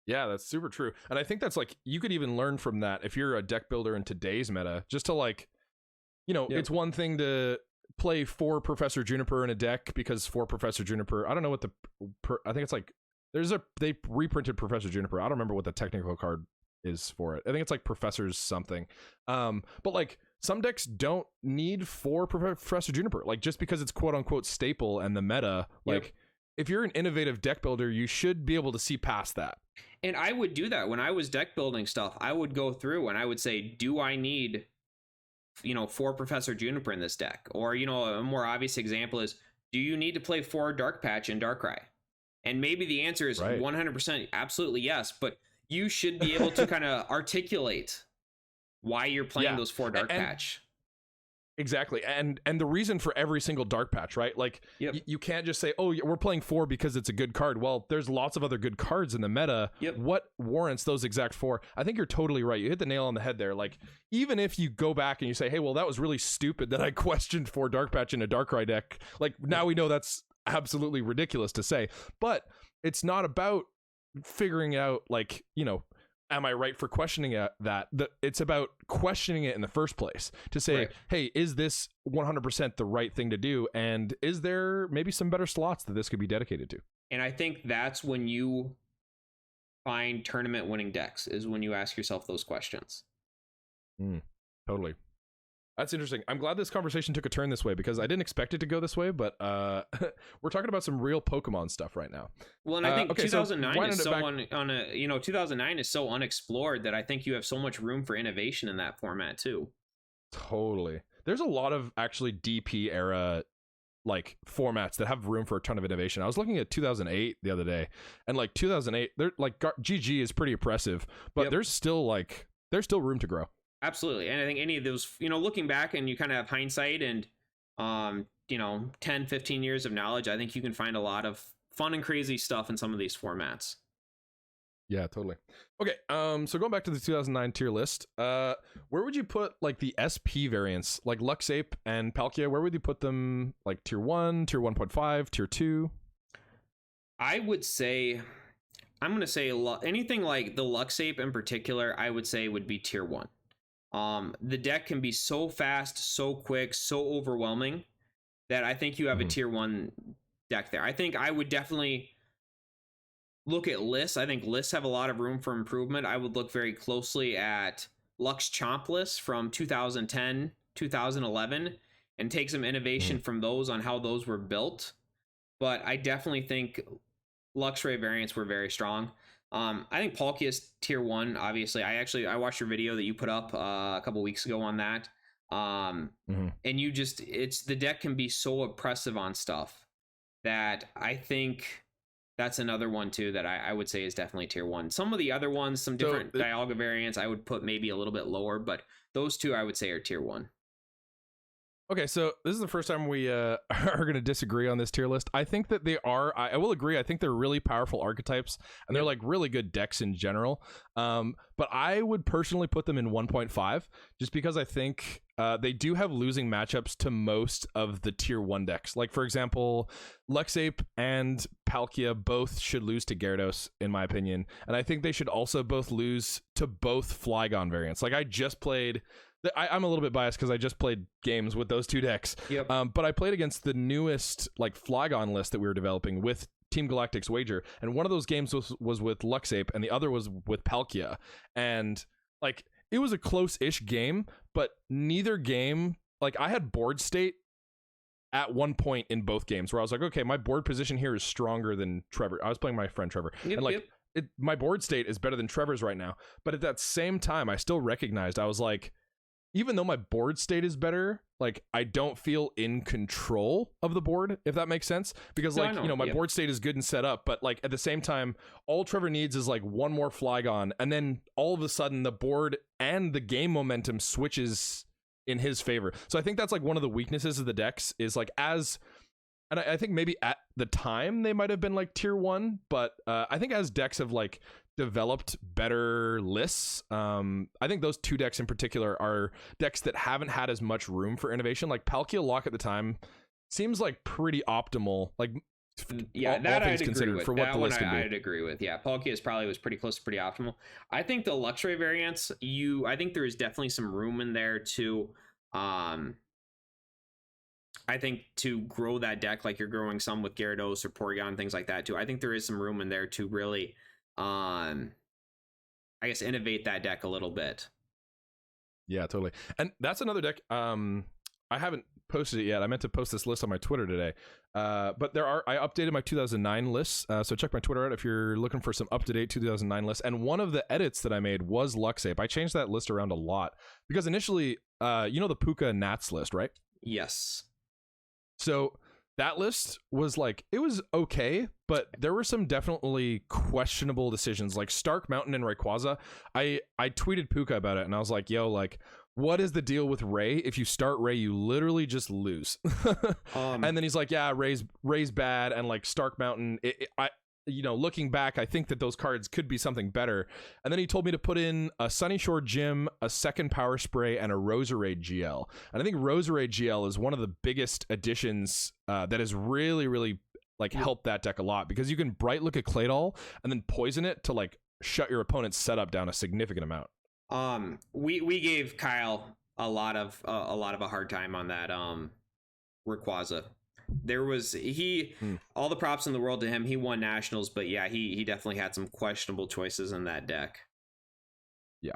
Yeah, that's super true. And I think that's like, you could even learn from that if you're a deck builder in today's meta, just to like, it's one thing to play 4 Professor Juniper in a deck because 4 Professor Juniper, I don't know what I think it's like, they reprinted Professor Juniper. I don't remember what the technical card is for it. I think it's like Professor's something. But like some decks don't need 4 Professor Juniper, like just because it's quote unquote staple and the meta, like if you're an innovative deck builder, you should be able to see past that. And I would do that when I was deck building stuff. I would go through and I would say, do I need, 4 Professor Juniper in this deck? Or, a more obvious example is, do you need to play 4 Dark Patch and Darkrai? And maybe the answer is 100% absolutely yes, but you should be able to kind of articulate why you're playing those 4 Dark Patch. Exactly. And the reason for every single Dark Patch, right? Like you can't just say, oh, we're playing 4 because it's a good card. Well, there's lots of other good cards in the meta. What warrants those exact 4? I think you're totally right. You hit the nail on the head there. Like, even if you go back and you say, hey, well, that was really stupid that I questioned 4 Dark Patch in a Darkrai deck. Like, now we know that's absolutely ridiculous to say. But it's not about figuring out, like, am I right for questioning that? It's about questioning it in the first place to say, hey, is this 100% the right thing to do? And is there maybe some better slots that this could be dedicated to? And I think that's when you find tournament winning decks, is when you ask yourself those questions. Totally. That's interesting. I'm glad this conversation took a turn this way because I didn't expect it to go this way, but we're talking about some real Pokemon stuff right now. Well, and I think 2009 is so 2009 is so unexplored that I think you have so much room for innovation in that format too. Totally. There's a lot of actually DP era like formats that have room for a ton of innovation. I was looking at 2008 the other day, and like 2008, they're like GG is pretty oppressive, but there's still room to grow. Absolutely. And I think any of those, looking back and you kind of have hindsight and, 10, 15 years of knowledge, I think you can find a lot of fun and crazy stuff in some of these formats. Yeah, totally. Okay. So going back to the 2009 tier list, where would you put like the SP variants, like Luxape and Palkia? Where would you put them? Like tier 1, tier 1.5, tier 2? I would say, I'm going to say anything like the Luxape in particular, I would say would be tier 1. The deck can be so fast, so quick, so overwhelming that I think you have a tier 1 deck there. I think I would definitely look at lists, I think lists have a lot of room for improvement. I would look very closely at Lux Chomp lists from 2010, 2011, and take some innovation from those on how those were built. But I definitely think Luxray variants were very strong. I think Palkia is tier 1. Obviously, I watched your video that you put up a couple weeks ago on that. And you just, it's, the deck can be so oppressive on stuff that I think that's another one too that I would say is definitely tier 1. Some of the other ones, some different Dialga variants, I would put maybe a little bit lower, but those two I would say are tier 1. Okay, so this is the first time we are going to disagree on this tier list. I think that they are, I will agree, I think they're really powerful archetypes, and they're like really good decks in general. But I would personally put them in 1.5, just because I think they do have losing matchups to most of the tier 1 decks. Like, for example, Luxape and Palkia both should lose to Gyarados, in my opinion. And I think they should also both lose to both Flygon variants. Like, I just played... I'm a little bit biased because I just played games with those two decks. Yep. But I played against the newest like Flygon list that we were developing with Team Galactic's Wager, and one of those games was with Luxape, and the other was with Palkia, and like it was a close-ish game, but neither game, like I had board state at one point in both games where I was like, okay, my board position here is stronger than Trevor. I was playing my friend Trevor, and like my board state is better than Trevor's right now, but at that same time, I still recognized, I was like, even though my board state is better, like I don't feel in control of the board, if that makes sense. Because like, you know, my board state is good and set up, but like at the same time, all Trevor needs is like one more Flygon, and then all of a sudden the board and the game momentum switches in his favor. So I think that's like one of the weaknesses of the decks is like and I think maybe at the time they might have been like tier 1, but I think as decks have like developed better lists, I think those two decks in particular are decks that haven't had as much room for innovation. Like Palkia Lock at the time seems like pretty optimal. Like yeah, that I'd agree with. For what the list can be. I'd agree with. Yeah, Palkia was pretty close to pretty optimal. I think the Luxray variants, I think there is definitely some room in there to I think to grow that deck like you're growing some with Gyarados or Porygon, things like that too. I think there is some room in there to really I guess innovate that deck a little bit. Yeah, totally. And that's another deck. I haven't posted it yet. I meant to post this list on my Twitter today. But I updated my 2009 lists. So check my Twitter out if you're looking for some up-to-date 2009 lists. And one of the edits that I made was Luxape. I changed that list around a lot because initially, you know the Puka Nats list, right? Yes. So that list was like, it was okay, but there were some definitely questionable decisions like Stark Mountain and Rayquaza. I tweeted Puka about it and I was like, yo, like, what is the deal with Ray? If you start Ray, you literally just lose. And then he's like, yeah, Ray's bad, and like Stark Mountain, you know, looking back, I think that those cards could be something better. And then he told me to put in a Sunny Shore Gym, a second Power Spray, and a Roserade GL. And I think Roserade GL is one of the biggest additions that has really, really like helped that deck a lot, because you can Bright Look at Claydol and then poison it to like shut your opponent's setup down a significant amount. We gave Kyle a lot of a hard time on that Rayquaza. There was all the props in the world to him. He won nationals, but yeah, he definitely had some questionable choices in that deck. Yeah.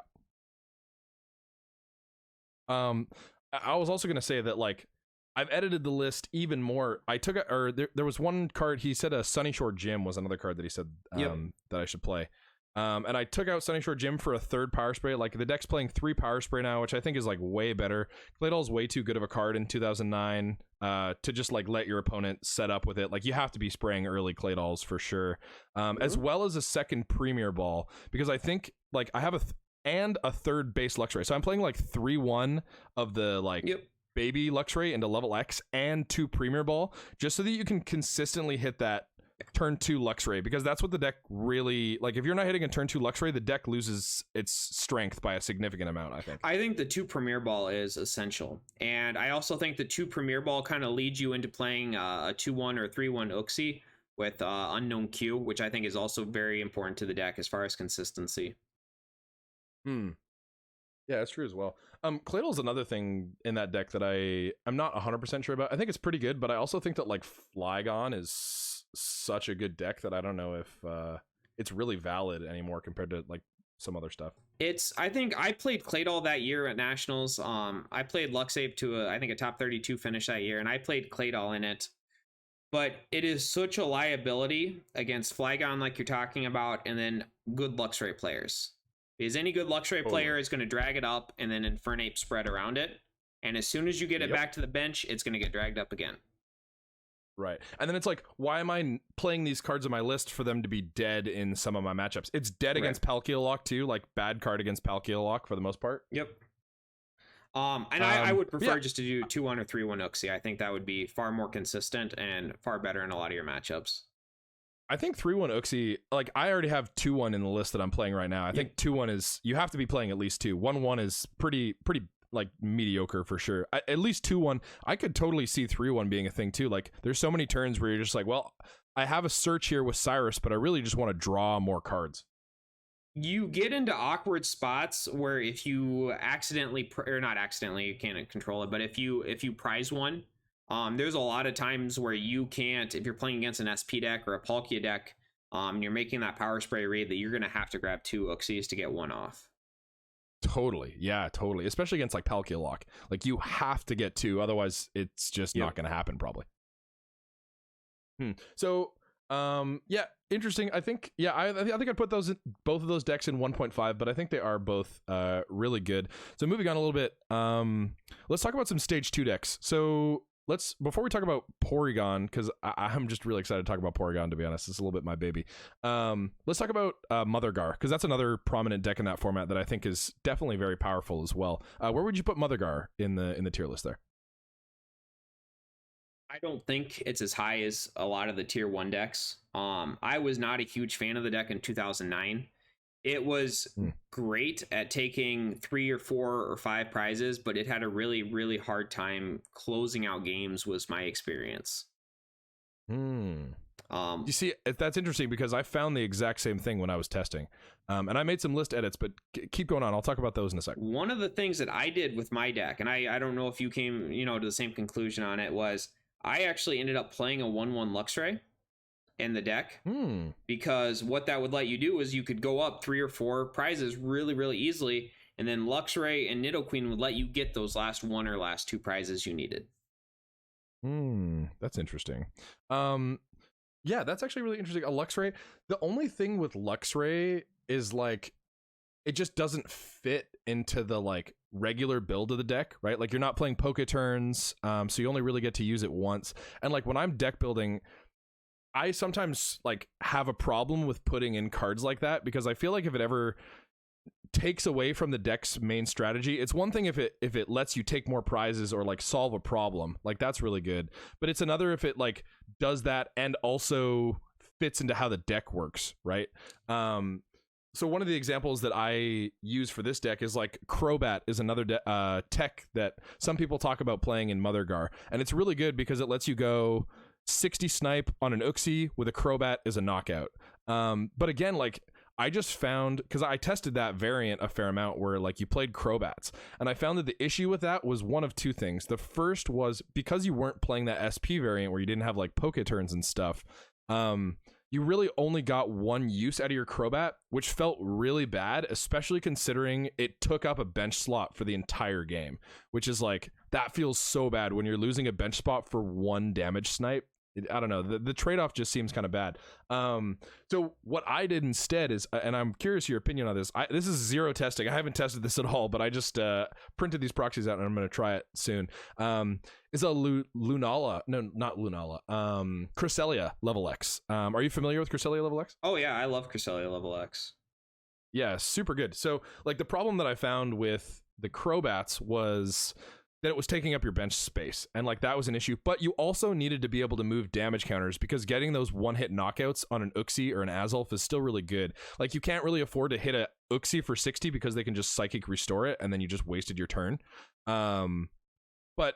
I was also gonna say that like I've edited the list even more. I took there was one card. He said a Sunny Shore Gym was another card that he said that I should play. And I took out Sunny Shore Gym for a third Power Spray. Like the deck's playing 3 Power Spray now, which I think is like way better. Claydol's way too good of a card in 2009 to just like let your opponent set up with it. Like you have to be spraying early Claydols for sure, as well as a second Premier Ball, because I think like I have a third base Luxray. So I'm playing like 3-1 of the like baby Luxray into level X and 2 Premier Ball, just so that you can consistently hit that turn 2 Luxray, because that's what the deck really like. If you're not hitting a turn 2 Luxray, the deck loses its strength by a significant amount. I think the 2 Premier Ball is essential, and I also think the 2 Premier Ball kind of leads you into playing a 2-1 or 3-1 Uxie with Unknown Q, which I think is also very important to the deck as far as consistency. Yeah, that's true as well. Claydol's another thing in that deck that I'm not 100% sure about. I think it's pretty good, but I also think that like Flygon is such a good deck that I don't know if it's really valid anymore compared to like some other stuff. I think I played Claydol that year at Nationals. I played Luxape to I think a top 32 finish that year, and I played Claydol in it. But it is such a liability against Flygon, like you're talking about, and then good Luxray players. Because any good Luxray player is going to drag it up and then Infernape spread around it. And as soon as you get it back to the bench, it's going to get dragged up again. Right. And then it's like, why am I playing these cards on my list for them to be dead in some of my matchups? It's dead against Palkia too, like bad card against Palkia for the most part. Yep. And I would prefer just to do 2-1 or 3-1 Uxie. I think that would be far more consistent and far better in a lot of your matchups. I think 3-1 Uxie, like I already have 2-1 in the list that I'm playing right now. I think 2-1 is, you have to be playing at least 2. 1-1 is pretty like mediocre for sure. At least 2-1. I could totally see 3-1 being a thing too. Like there's so many turns where you're just like, well, I have a search here with Cyrus, but I really just want to draw more cards. You get into awkward spots where if you accidentally, or not accidentally, you can't control it, but if you prize one, there's a lot of times where you can't, if you're playing against an SP deck or a Palkia deck, and you're making that power spray read, that you're going to have to grab 2 Uxies to get one off. Totally. Yeah, totally. Especially against like Palkia. Like you have to get 2, otherwise it's just not going to happen probably. So, yeah, interesting. I think, I think I'd put both of those decks in 1.5, but I think they are both really good. So moving on a little bit, let's talk about some stage 2 decks. So before we talk about Porygon, because I'm just really excited to talk about Porygon, to be honest. It's a little bit my baby. Let's talk about Mother Gar, because that's another prominent deck in that format that I think is definitely very powerful as well. Where would you put Mother Gar in the tier list there? I don't think it's as high as a lot of the tier 1 decks. I was not a huge fan of the deck in 2009. It was great at taking 3 or 4 or 5 prizes, but it had a really, really hard time closing out games, was my experience. You see, that's interesting because I found the exact same thing when I was testing. And I made some list edits, but keep going on. I'll talk about those in a second. One of the things that I did with my deck, and I don't know if you came, to the same conclusion on it, was I actually ended up playing a 1-1 Luxray in the deck, because what that would let you do is you could go up 3 or 4 prizes really, really easily, and then Luxray and Nidoqueen would let you get those last 1 or last 2 prizes you needed. That's interesting. Yeah, that's actually really interesting. A Luxray. The only thing with Luxray is like, it just doesn't fit into the like regular build of the deck, right? Like you're not playing Poké turns, so you only really get to use it once. And like when I'm deck building, I sometimes like have a problem with putting in cards like that, because I feel like if it ever takes away from the deck's main strategy, it's one thing if it lets you take more prizes or like solve a problem, like that's really good. But it's another if it like does that and also fits into how the deck works, right? So one of the examples that I use for this deck is like Crobat is another tech that some people talk about playing in Mother Gar, and it's really good because it lets you go 60 snipe on an Uxie with a Crobat is a knockout. But again, like I just found, because I tested that variant a fair amount where like you played Crobats, and I found that the issue with that was one of 2 things. The first was because you weren't playing that SP variant where you didn't have like Poké turns and stuff, you really only got 1 use out of your Crobat, which felt really bad, especially considering it took up a bench slot for the entire game, which is like, that feels so bad when you're losing a bench spot for 1 damage snipe. I don't know, the trade-off just seems kind of bad. So what I did instead is, and I'm curious your opinion on this, this is 0 testing, I haven't tested this at all, but I just printed these proxies out and I'm going to try it soon. It's a Lunala, no, not Lunala, Cresselia level X. Are you familiar with Cresselia level X? Oh yeah, I love Cresselia level X. Yeah, super good. So like the problem that I found with the Crobats was that it was taking up your bench space, and like that was an issue. But you also needed to be able to move damage counters, because getting those 1-hit knockouts on an Uxie or an Azulf is still really good. Like you can't really afford to hit a Uxie for 60 because they can just psychic restore it and then you just wasted your turn. But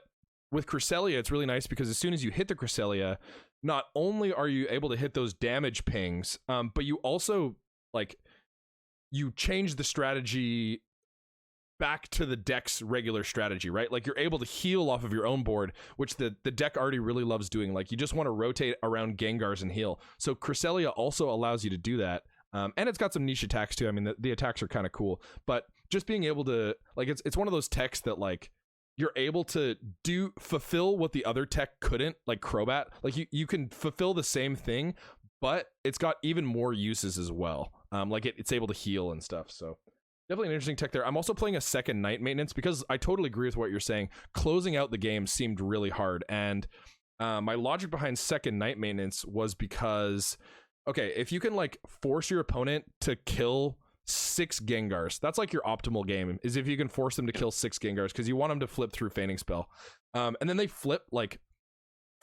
with Cresselia, it's really nice because as soon as you hit the Cresselia, not only are you able to hit those damage pings, but you also like you change the strategy back to the deck's regular strategy, right? Like you're able to heal off of your own board, which the deck already really loves doing. Like you just want to rotate around Gengars and heal. So Cresselia also allows you to do that. And it's got some niche attacks too. I mean, the attacks are kind of cool, but just being able to like, it's one of those techs that like you're able to fulfill what the other tech couldn't, like Crobat. Like you can fulfill the same thing, but it's got even more uses as well. Like it's able to heal and stuff. So definitely an interesting tech there. I'm also playing a second Night Maintenance because I totally agree with what you're saying. Closing out the game seemed really hard, and my logic behind second Night Maintenance was because, okay, if you can like force your opponent to kill 6 Gengars, that's like your optimal game, is if you can force them to kill 6 Gengars, because you want them to flip through Feigning Spell. And then they flip like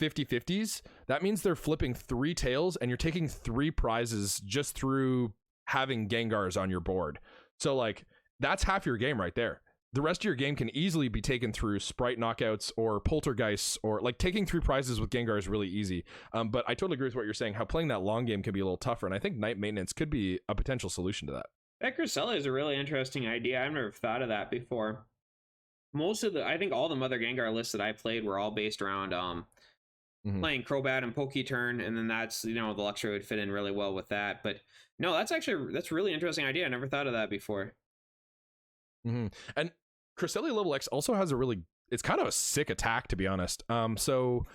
50-50s. That means they're flipping 3 tails, and you're taking 3 prizes just through having Gengars on your board. So like that's half your game right there. The rest of your game can easily be taken through Sprite knockouts or Poltergeists, or like taking 3 prizes with Gengar is really easy. But I totally agree with what you're saying, how playing that long game can be a little tougher, and I think Night Maintenance could be a potential solution to that. That Cresselia is a really interesting idea. I've never thought of that before. I think all the Mother Gengar lists that I played were all based around playing Crobat and Poketurn, and then that's, the Luxray would fit in really well with that. But no, that's a really interesting idea. I never thought of that before. And Cresselia level X also has it's kind of a sick attack, to be honest. So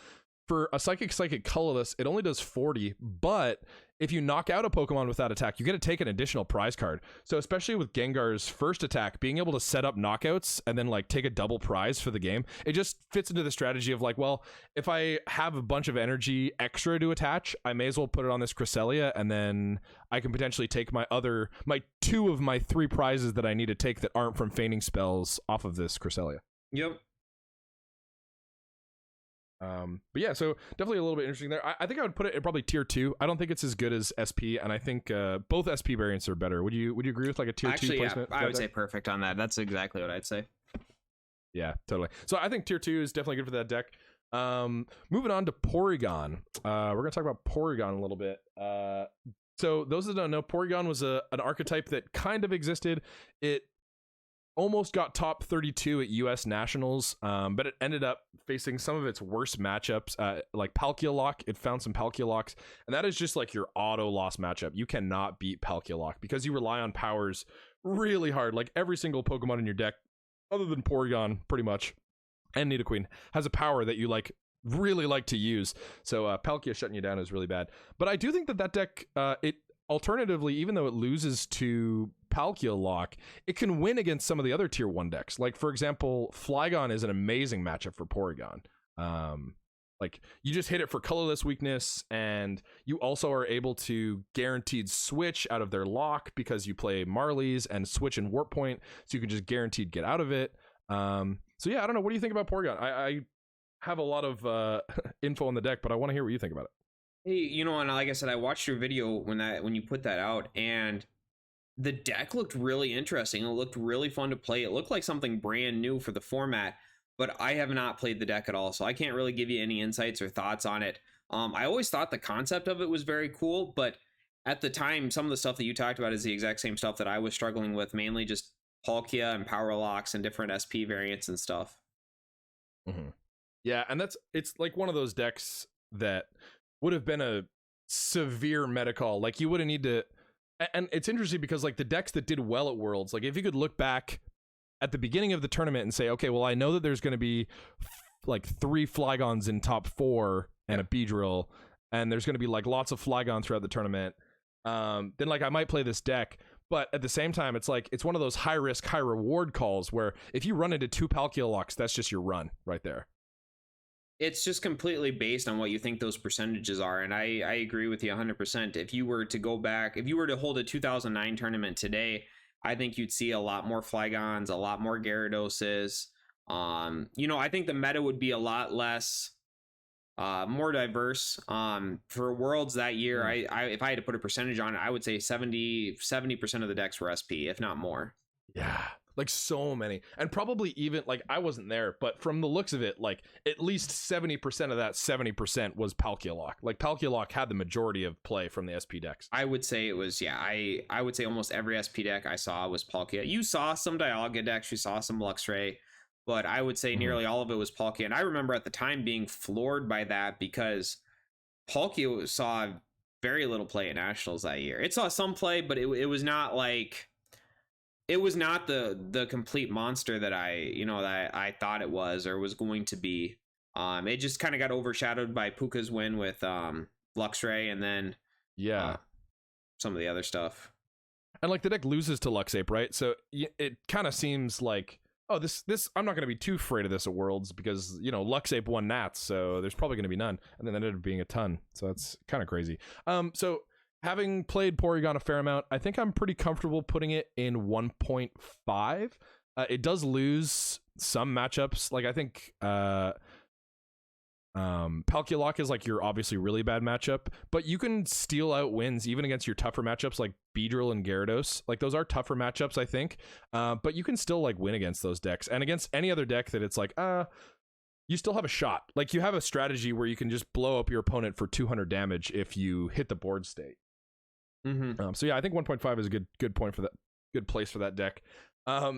for a Psychic colorless, it only does 40, but if you knock out a Pokemon with that attack, you get to take an additional prize card. So especially with Gengar's first attack, being able to set up knockouts and then like take a double prize for the game, it just fits into the strategy of like, well, if I have a bunch of energy extra to attach, I may as well put it on this Cresselia, and then I can potentially take my 2 of my 3 prizes that I need to take that aren't from feigning spells off of this Cresselia. Yep. But yeah, so definitely a little bit interesting there. I think I would put it in probably tier 2. I don't think it's as good as SP, and I think both SP variants are better. Would you agree with like a tier 2 placement? I would say perfect on that. That's exactly what I'd say. Yeah, totally. So I think tier 2 is definitely good for that deck. Moving on to Porygon. We're gonna talk about Porygon a little bit. So those that don't know, Porygon was an archetype that kind of existed. It almost got top 32 at US Nationals, but it ended up facing some of its worst matchups, like Palkia. It found some Palkia, and that is just like your auto loss matchup. You cannot beat Palkia because you rely on powers really hard. Like every single Pokemon in your deck, other than Porygon, pretty much, and Nidoqueen, has a power that you really like to use. So Palkia shutting you down is really bad. But I do think that deck, it alternatively, even though it loses to Palkia, it can win against some of the other tier 1 decks. Like for example, Flygon is an amazing matchup for Porygon. Like you just hit it for colorless weakness, and you also are able to guaranteed switch out of their lock because you play Marlies and switch in Warp Point, so you can just guaranteed get out of it. So yeah, I don't know, what do you think about Porygon? I have a lot of info on the deck, but I want to hear what you think about it. Hey, and like I said, I watched your video when you put that out, and the deck looked really interesting. It looked really fun to play. It looked like something brand new for the format, but I have not played the deck at all, so I can't really give you any insights or thoughts on it. I always thought the concept of it was very cool, but at the time, some of the stuff that you talked about is the exact same stuff that I was struggling with, mainly just Palkia and Power Locks and different SP variants and stuff. Yeah, and it's like one of those decks that would have been a severe meta call. Like you wouldn't need to. And it's interesting because like the decks that did well at Worlds, like if you could look back at the beginning of the tournament and say, okay, well, I know that there's going to be like 3 Flygons in top 4 and a Beedrill, and there's going to be like lots of Flygon throughout the tournament, then like I might play this deck. But at the same time, it's like it's one of those high risk, high reward calls where if you run into 2 Palkia, that's just your run right there. It's just completely based on what you think those percentages are, and I agree with you 100%. If you were to go back, if you were to hold a 2009 tournament today, I think you'd see a lot more Flygons, a lot more Gyaradoses. I think the meta would be a lot less, more diverse. For Worlds that year, if I had to put a percentage on it, I would say 70% of the decks were SP, if not more. Yeah. Like so many, and probably even like I wasn't there, but from the looks of it, like at least 70% of that 70% was Palkia. Like Palkia had the majority of play from the SP decks. I would say it was, yeah. I would say almost every SP deck I saw was Palkia. You saw some Dialga decks, you saw some Luxray, but I would say nearly all of it was Palkia. And I remember at the time being floored by that because Palkia saw very little play at Nationals that year. It saw some play, but it was not like, it was not the complete monster that I thought it was or was going to be. It just kind of got overshadowed by Puka's win with Luxray, and then some of the other stuff. And like the deck loses to Luxape, right? So it kind of seems like, oh, this I'm not going to be too afraid of this at Worlds because, you know, Luxape won Nats, so there's probably going to be none. And then ended up being a ton. So that's kind of crazy. So having played Porygon a fair amount, I think I'm pretty comfortable putting it in 1.5. It does lose some matchups. Like I think Palkia is like your obviously really bad matchup, but you can steal out wins even against your tougher matchups like Beedrill and Gyarados. Like those are tougher matchups, I think, but you can still like win against those decks, and against any other deck that it's like you still have a shot. Like you have a strategy where you can just blow up your opponent for 200 damage if you hit the board state. So yeah, I think 1.5 is a good point for that, good place for that deck.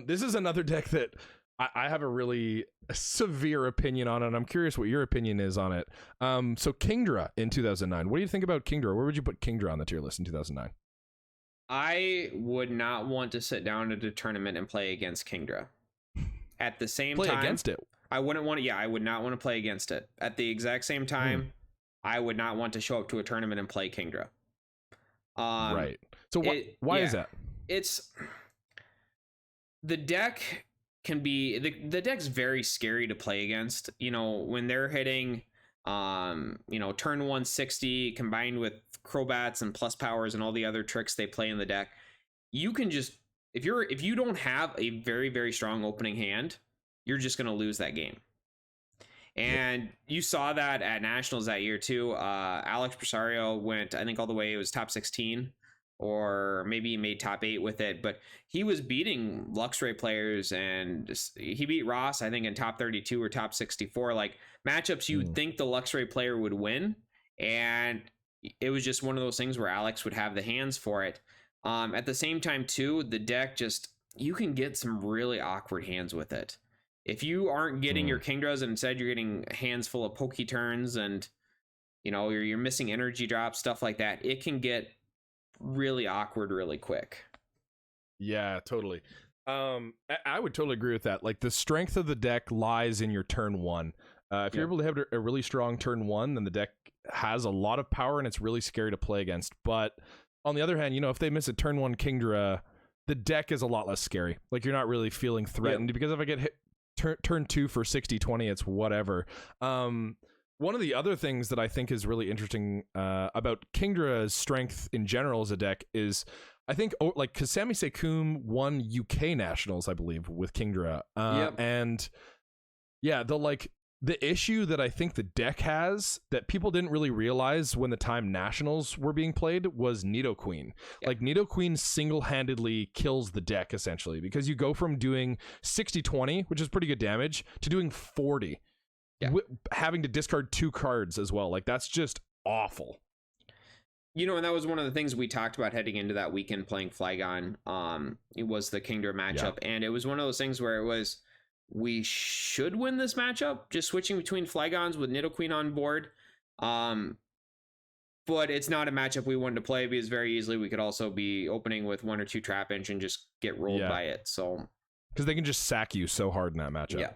This is another deck that I have a really severe opinion on, and I'm curious what your opinion is on it. So Kingdra in 2009. What do you think about Kingdra? Where would you put Kingdra on the tier list in 2009? I would not want to sit down at a tournament and play against Kingdra. At the same time, against it. I wouldn't want to. Yeah, I would not want to play against it. At the exact same time, I would not want to show up to a tournament and play Kingdra. Right. So why is that? It's the deck can be the deck's very scary to play against. You know, when they're hitting turn 160 combined with Crobats and plus powers and all the other tricks they play in the deck, you can just, if you don't have a very, very strong opening hand, you're just going to lose that game. And you saw that at Nationals that year too. Alex Presario went, I think, all the way, it was top 16, or maybe he made top 8 with it, but he was beating Luxray players, and he beat Ross, I think, in top 32 or top 64, like matchups you'd think the Luxray player would win. And it was just one of those things where Alex would have the hands for it. At the same time too, the deck just, you can get some really awkward hands with it. If you aren't getting your Kingdras and instead you're getting hands full of Poke Turns and, you're missing energy drops, stuff like that, it can get really awkward really quick. Yeah, totally. I would totally agree with that. Like the strength of the deck lies in your turn one. If you're able to have a really strong turn one, then the deck has a lot of power and it's really scary to play against. But on the other hand, if they miss a turn one Kingdra, the deck is a lot less scary. Like you're not really feeling threatened because if I get hit turn 2 for 60-20, it's whatever. One of the other things that I think is really interesting about Kingdra's strength in general as a deck is, I think, like Kasami Sekum won UK Nationals, I believe, with Kingdra. And yeah, the issue that I think the deck has that people didn't really realize when the time Nationals were being played was Nidoqueen. Like Nidoqueen single-handedly kills the deck essentially, because you go from doing 60-20, which is pretty good damage, to doing 40. Having to discard 2 cards as well. Like that's just awful. And that was one of the things we talked about heading into that weekend playing Flygon. It was the Kingdra matchup, and it was one of those things where it was, we should win this matchup, just switching between Flygons with Nidoqueen on board. But it's not a matchup we wanted to play because very easily we could also be opening with 1 or 2 Trap Engine, just get rolled by it. So because they can just sack you so hard in that matchup.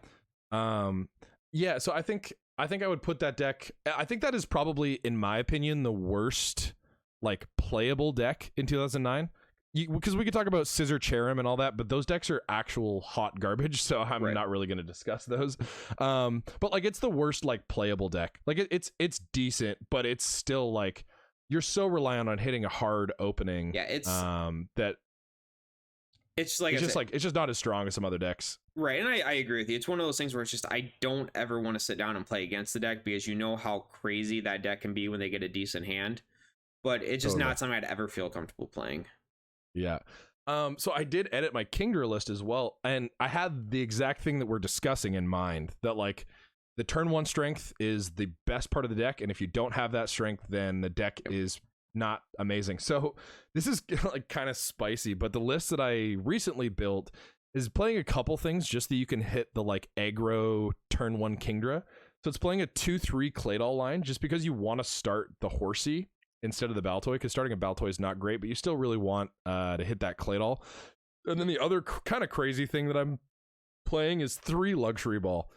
So I think I would put that deck, I think that is probably, in my opinion, the worst like playable deck in 2009. Because we could talk about Scissor Cherrim and all that, but those decks are actual hot garbage, so I'm not really going to discuss those. But like it's the worst like playable deck. Like it's decent, but it's still like you're so reliant on hitting a hard opening. That it's like it's just not as strong as some other decks. Right, and I agree with you. It's one of those things where it's just, I don't ever want to sit down and play against the deck because you know how crazy that deck can be when they get a decent hand. But it's just not something I'd ever feel comfortable playing. Yeah. So I did edit my Kingdra list as well, and I had the exact thing that we're discussing in mind, that like the turn 1 strength is the best part of the deck, and if you don't have that strength, then the deck is not amazing. So this is like kind of spicy, but the list that I recently built is playing a couple things just that you can hit the like aggro turn 1 Kingdra. So it's playing a 2-3 Claydol line just because you want to start the Horsey instead of the Baltoy, because starting a Baltoy is not great, but you still really want to hit that Claydol. And then the other kind of crazy thing that I'm playing is 3 Luxury Ball.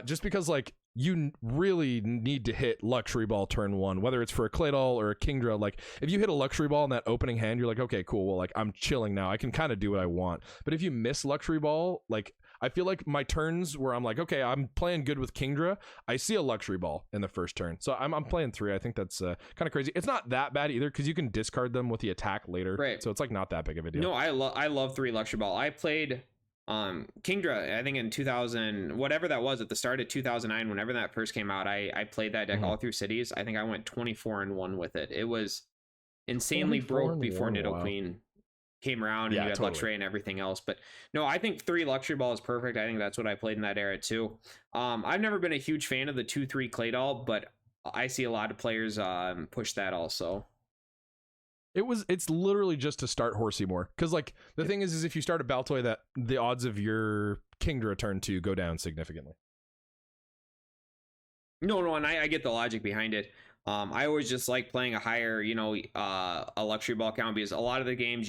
Just because, like, you really need to hit Luxury Ball turn 1, whether it's for a Claydol or a Kingdra. Like, if you hit a Luxury Ball in that opening hand, you're like, okay, cool, well, like, I'm chilling now. I can kind of do what I want. But if you miss Luxury Ball, like, I feel like my turns where I'm like, okay, I'm playing good with Kingdra, I see a Luxury Ball in the first turn. So I'm playing 3. I think that's kind of crazy. It's not that bad either, because you can discard them with the attack later. Right. So it's, like, not that big of a deal. No, I love 3 Luxury Ball. I played Kingdra, I think in 2000, whatever that was, at the start of 2009, whenever that first came out, I played that deck all through cities. I think I went 24-1 with it. It was insanely broke before Nidoqueen came around, and you had totally. Luxray and everything else. But no, I think 3 Luxury Ball is perfect. I think that's what I played in that era too. I've never been a huge fan of the 2/3 Claydol, but I see a lot of players push that also. It's literally just to start Horsey more, because, like, the thing is if you start a Baltoy, that the odds of your Kingdra turn 2 go down significantly. No, and I get the logic behind it. I always just like playing a higher, a Luxury Ball count, because a lot of the games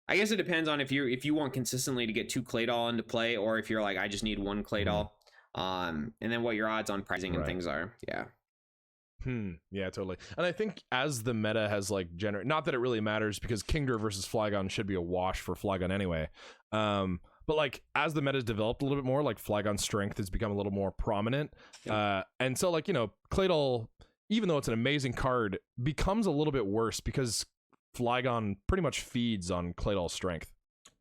I guess it depends on if you want consistently to get 2 Claydol into play, or if you're like, I just need 1 Claydol, and then what your odds on pricing and things are. Yeah. Yeah, totally. And I think as the meta has, like, not that it really matters, because Kingdra versus Flygon should be a wash for Flygon anyway. But, like, as the meta has developed a little bit more, like, Flygon's strength has become a little more prominent. Yep. And so, like, Claydol, even though it's an amazing card, becomes a little bit worse because Flygon pretty much feeds on Claydol's strength.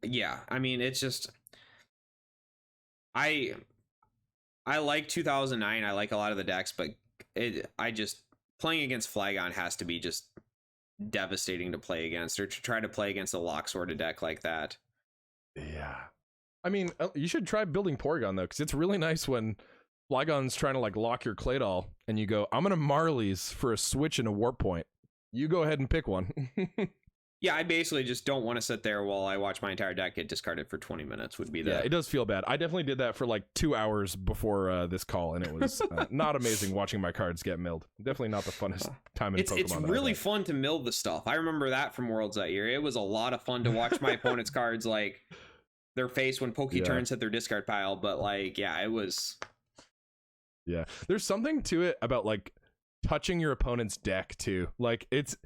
Yeah, I mean, it's just I like 2009. I like a lot of the decks, but playing against Flygon has to be just devastating to play against, or to try to play against a lock sorted deck like that. Yeah, I mean, you should try building Porygon though, because it's really nice when Flygon's trying to, like, lock your Claydol, and you go, I'm gonna Marlies for a switch and a warp point. You go ahead and pick one. Yeah, I basically just don't want to sit there while I watch my entire deck get discarded for 20 minutes would be the... Yeah, it does feel bad. I definitely did that for like 2 hours before this call, and it was not amazing watching my cards get milled. Definitely not the funnest time in Pokemon. It's really fun to mill the stuff. I remember that from Worlds that year. It was a lot of fun to watch my opponent's cards, like, their face when turns hit their discard pile, but, like, yeah, it was... Yeah, there's something to it about, like, touching your opponent's deck too. Like, it's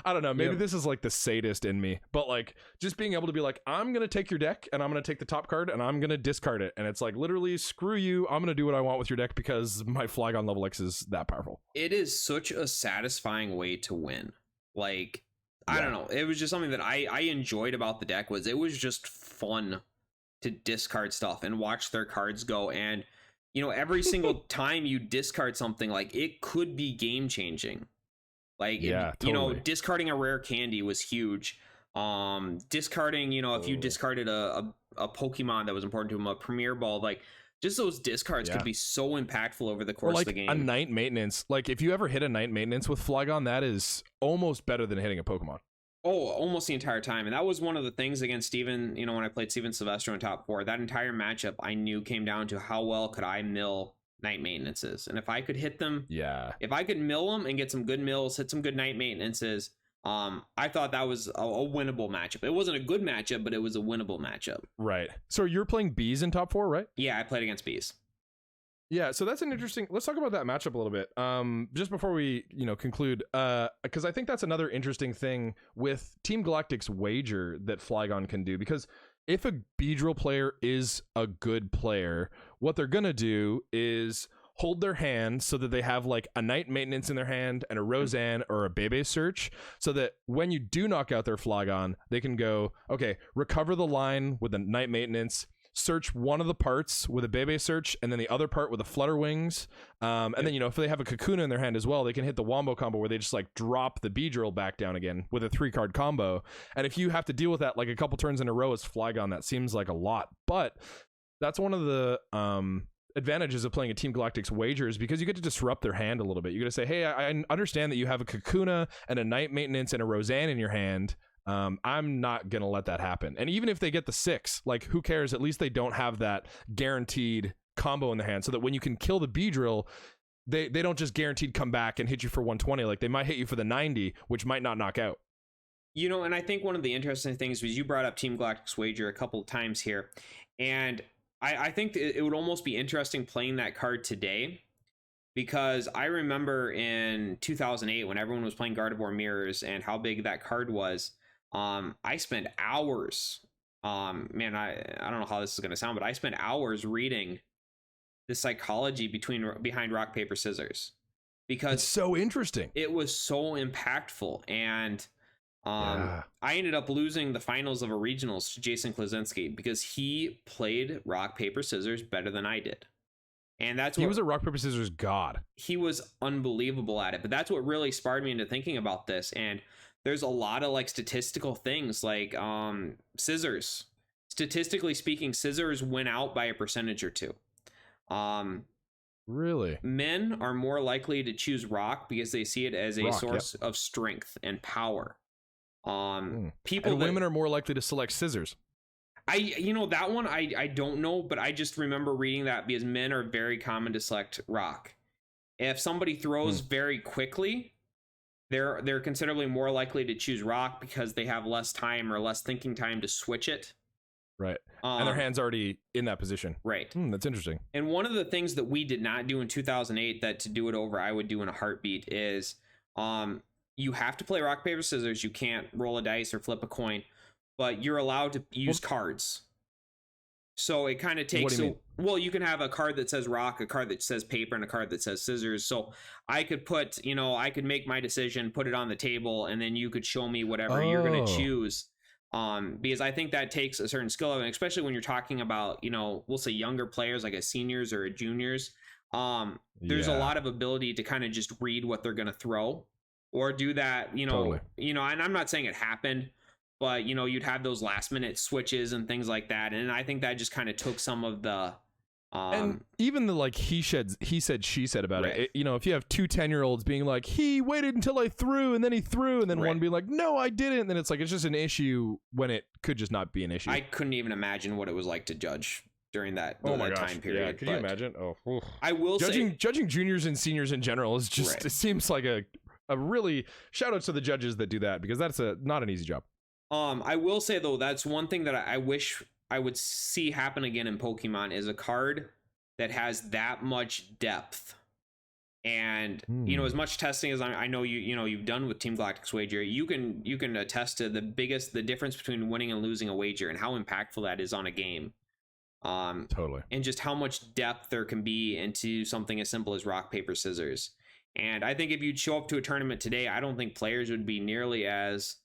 I don't know, maybe this is like the sadist in me, but, like, just being able to be like, I'm gonna take your deck and I'm gonna take the top card and I'm gonna discard it, and it's like, literally, screw you, I'm gonna do what I want with your deck because my Flygon level X is that powerful. It is such a satisfying way to win. Like, I don't know, it was just something that I enjoyed about the deck. Was it was just fun to discard stuff and watch their cards go, and every single time you discard something, like, it could be game changing. Like, totally. Discarding a rare candy was huge. Discarding, if you discarded a Pokemon that was important to him, a Premier Ball, like, just those discards could be so impactful over the course of the game. A Night Maintenance. Like, if you ever hit a Night Maintenance with Flygon, that is almost better than hitting a Pokemon. Oh, almost the entire time. And that was one of the things against Steven, when I played Steven Silvestro in top 4, that entire matchup I knew came down to how well could I mill Night Maintenances. And if I could hit them, if I could mill them and get some good mills, hit some good Night Maintenances, I thought that was a winnable matchup. It wasn't a good matchup, but it was a winnable matchup. Right. So you're playing Bees in top 4, right? Yeah, I played against Bees. Yeah, so that's an interesting... Let's talk about that matchup a little bit. Just before we, conclude, because I think that's another interesting thing with Team Galactic's wager that Flygon can do. Because if a Beedrill player is a good player, what they're gonna do is hold their hand so that they have, like, a Night Maintenance in their hand and a Roseanne or a Bebe Search, so that when you do knock out their Flygon, they can go, okay, recover the line with a Night Maintenance, search one of the parts with a Bebe Search, and then the other part with a Flutter Wings. And then, if they have a Kakuna in their hand as well, they can hit the Wombo combo where they just, like, drop the Beedrill back down again with a 3-card combo. And if you have to deal with that, like, a couple turns in a row as Flygon, that seems like a lot. But that's one of the advantages of playing a Team Galactic's wagers, because you get to disrupt their hand a little bit. You get to say, hey, I understand that you have a Kakuna and a Night Maintenance and a Roseanne in your hand. I'm not gonna let that happen. And even if they get the 6, like, who cares? At least they don't have that guaranteed combo in their hand, so that when you can kill the Beedrill, they don't just guaranteed come back and hit you for 120. Like they might hit you for the 90, which might not knock out. You know, and I think one of the interesting things was you brought up Team Galactic's Wager a couple of times here, and I think it would almost be interesting playing that card today, because I remember in 2008 when everyone was playing Gardevoir Mirrors and how big that card was. I spent hours, man, I don't know how this is going to sound, but I spent hours reading the psychology behind rock, paper, scissors, because it's so interesting. It was so impactful. And I ended up losing the finals of a regionals to Jason Klaczynski because he played rock, paper, scissors better than I did. And that's he was a rock, paper, scissors god. He was unbelievable at it. But that's what really sparred me into thinking about this. And there's a lot of like statistical things like scissors. Statistically speaking, scissors win out by a percentage or two. Really? Men are more likely to choose rock because they see it as a source of strength and power. People and women are more likely to select scissors. That one I don't know, but I just remember reading that because men are very common to select rock. If somebody throws very quickly, they're considerably more likely to choose rock because they have less time or less thinking time to switch it. Right. And their hand's already in that position. Right. That's interesting. And one of the things that we did not do in 2008 that to do it over I would do in a heartbeat is you have to play rock, paper, scissors. You can't roll a dice or flip a coin, but you're allowed to use cards. So it kind of takes... What do you mean? Well, you can have a card that says rock, a card that says paper, and a card that says scissors. So I could put, I could make my decision, put it on the table, and then you could show me whatever you're going to choose. Because I think that takes a certain skill, and especially when you're talking about, we'll say younger players like a seniors or a juniors. There's a lot of ability to kind of just read what they're going to throw. Or do that, Totally. And I'm not saying it happened, but, you'd have those last minute switches and things like that. And I think that just kind of took some of the... and even the like he said, she said about right. it. If you have 2 10-year-olds being like, he waited until I threw and then he threw, and then one being like, no, I didn't. Then it's like, it's just an issue when it could just not be an issue. I couldn't even imagine what it was like to judge during that time period. Yeah, could you imagine? Oh, I will say judging juniors and seniors in general is just, it seems like a really shout out to the judges that do that, because that's not an easy job. I will say though, that's one thing that I wish I would see happen again in Pokemon is a card that has that much depth. And as much testing as I know you've done with Team Galactic's Wager, you can attest to the difference between winning and losing a wager and how impactful that is on a game. Totally. And just how much depth there can be into something as simple as rock, paper, scissors. And I think if you'd show up to a tournament today, I don't think players would be nearly as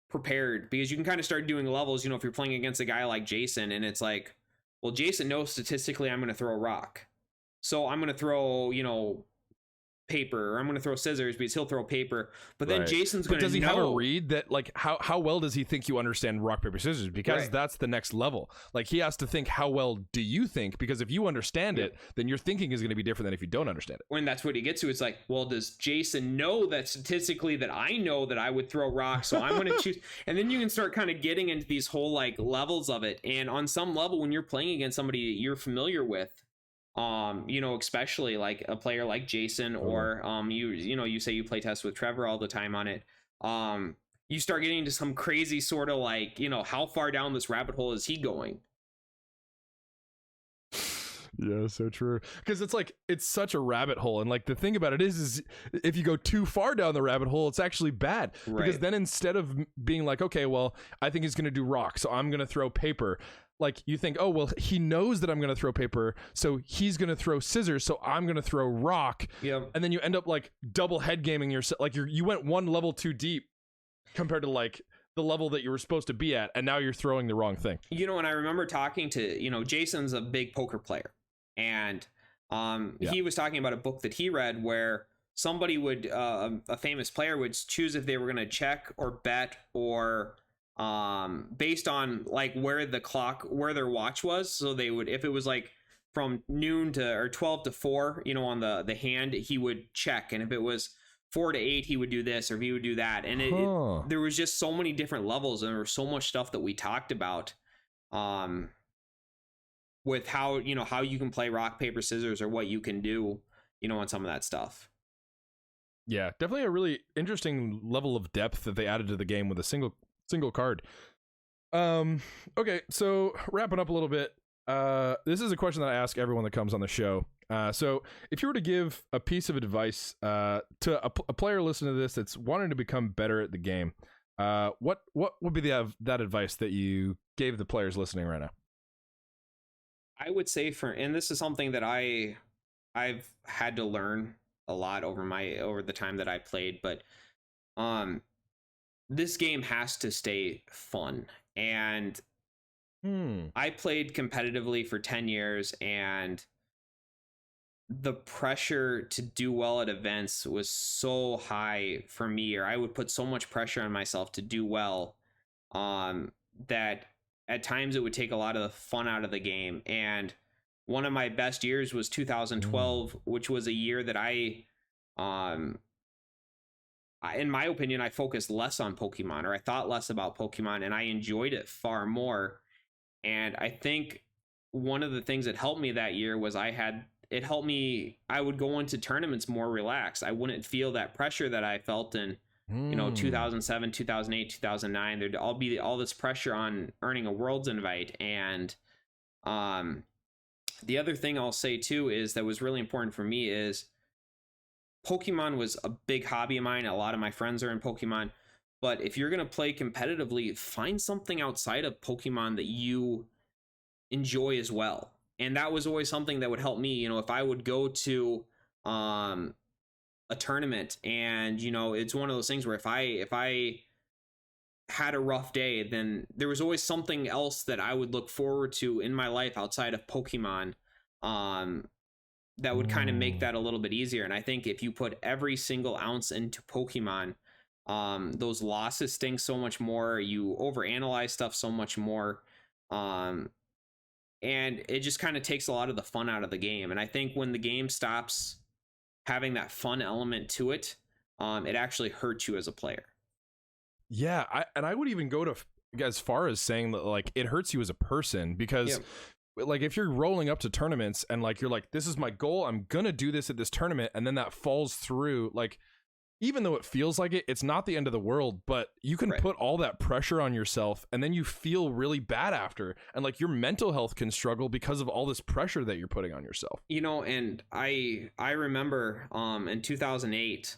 prepared, because you can kind of start doing levels, if you're playing against a guy like Jason, and it's like, well, Jason knows statistically I'm going to throw a rock. So I'm going to throw, paper, or I'm going to throw scissors because he'll throw paper. But then Jason's going to know. Does he have a read that, like, how well does he think you understand rock, paper, scissors? Because that's the next level. Like, he has to think, how well do you think? Because if you understand it, then your thinking is going to be different than if you don't understand it. When that's what he gets to, it's like, well, does Jason know that statistically that I know that I would throw rocks, so I'm going to choose? And then you can start kind of getting into these whole, like, levels of it. And on some level, when you're playing against somebody that you're familiar with, especially like a player like Jason, or you say you play test with Trevor all the time on it, you start getting into some crazy sort of like, how far down this rabbit hole is he going? Yeah, so true. Because it's like, it's such a rabbit hole, and like the thing about it is if you go too far down the rabbit hole, it's actually bad. Because then instead of being like, okay, well, I think he's gonna do rock, so I'm gonna throw paper, like you think, oh, well, he knows that I'm going to throw paper, so he's going to throw scissors, so I'm going to throw rock. Yeah. And then you end up like double head gaming yourself. Like you went one level too deep compared to like the level that you were supposed to be at, and now you're throwing the wrong thing. And I remember talking to, Jason's a big poker player, and he was talking about a book that he read where somebody would, a famous player would choose if they were going to check or bet or based on like where their watch was. So they would, if it was like from noon to or 12 to 4, on the hand, he would check, and if it was 4 to 8, he would do this, or he would do that. And there was just so many different levels, and there was so much stuff that we talked about with how you can play rock, paper, scissors, or what you can do. on some of that stuff. Yeah, definitely a really interesting level of depth that they added to the game with a single card. Okay, so wrapping up a little bit. This is a question that I ask everyone that comes on the show. So if you were to give a piece of advice to a player listening to this that's wanting to become better at the game, what would be that advice that you gave the players listening right now? I would say and this is something that I've had to learn a lot over the time that I played, but this game has to stay fun. And I played competitively for 10 years, and the pressure to do well at events was so high for me, or I would put so much pressure on myself to do well, that at times it would take a lot of the fun out of the game. And one of my best years was 2012, which was a year that in my opinion, I focused less on Pokemon, or I thought less about Pokemon, and I enjoyed it far more. And I think one of the things that helped me that year was I would go into tournaments more relaxed. I wouldn't feel that pressure that I felt in 2007, 2008, 2009. There'd all be all this pressure on earning a Worlds invite. And the other thing I'll say too is that was really important for me is Pokemon was a big hobby of mine. A lot of my friends are in Pokemon. But if you're going to play competitively, find something outside of Pokemon that you enjoy as well. And that was always something that would help me. If I would go to a tournament, and it's one of those things where if I had a rough day, then there was always something else that I would look forward to in my life outside of Pokemon, that would kind of make that a little bit easier. And I think if you put every single ounce into Pokemon, those losses sting so much more. You overanalyze stuff so much more. And it just kind of takes a lot of the fun out of the game. And I think when the game stops having that fun element to it, it actually hurts you as a player. Yeah, I would even go to as far as saying that like it hurts you as a person, because like if you're rolling up to tournaments and like you're like, this is my goal, I'm gonna do this at this tournament, and then that falls through, like even though it feels like it's not the end of the world, but you can put all that pressure on yourself and then you feel really bad after, and like your mental health can struggle because of all this pressure that you're putting on yourself. And I remember in 2008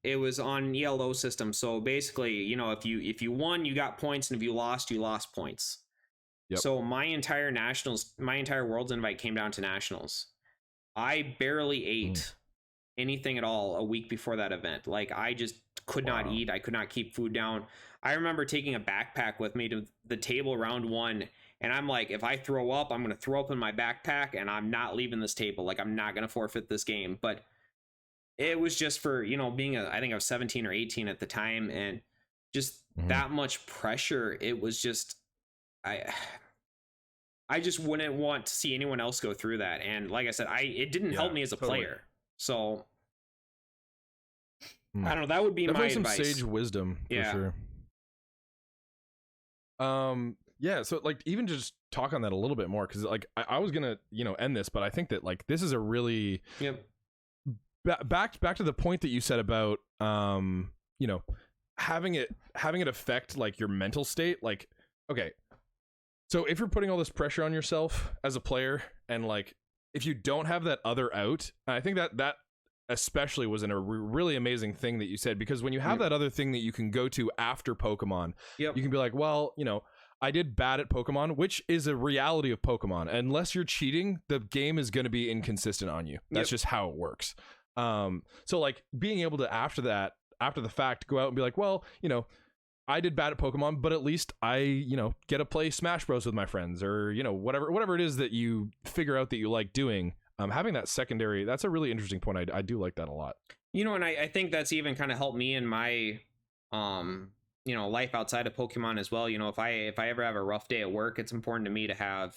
it was on ELO system. So basically, if you won, you got points, and if you lost points. Yep. So my entire Worlds invite came down to nationals. I barely ate anything at all a week before that event. Like I just could not eat. I could not keep food down. I remember taking a backpack with me to the table round one, and I'm like, if I throw up, I'm going to throw up in my backpack, and I'm not leaving this table. Like I'm not going to forfeit this game. But it was just for, being I think I was 17 or 18 at the time, and just that much pressure. It was just, I just wouldn't want to see anyone else go through that. And like I said, it didn't help me as a player. So I don't know. That would be definitely my advice. Some sage wisdom for sure. Yeah. So like even just talk on that a little bit more, because like I was gonna end this, but I think that like this is a really back to the point that you said about having it affect like your mental state. Like okay, so if you're putting all this pressure on yourself as a player, and like if you don't have that other out, I think that especially was a really amazing thing that you said, because when you have that other thing that you can go to after Pokemon, you can be like, well, I did bad at Pokemon, which is a reality of Pokemon. Unless you're cheating, the game is going to be inconsistent on you. That's just how it works. So like being able to after the fact go out and be like, well, I did bad at Pokemon, but at least I, get to play Smash Bros with my friends, or, whatever it is that you figure out that you like doing. Having that secondary, that's a really interesting point. I do like that a lot. And I think that's even kind of helped me in my, life outside of Pokemon as well. If I ever have a rough day at work, it's important to me to have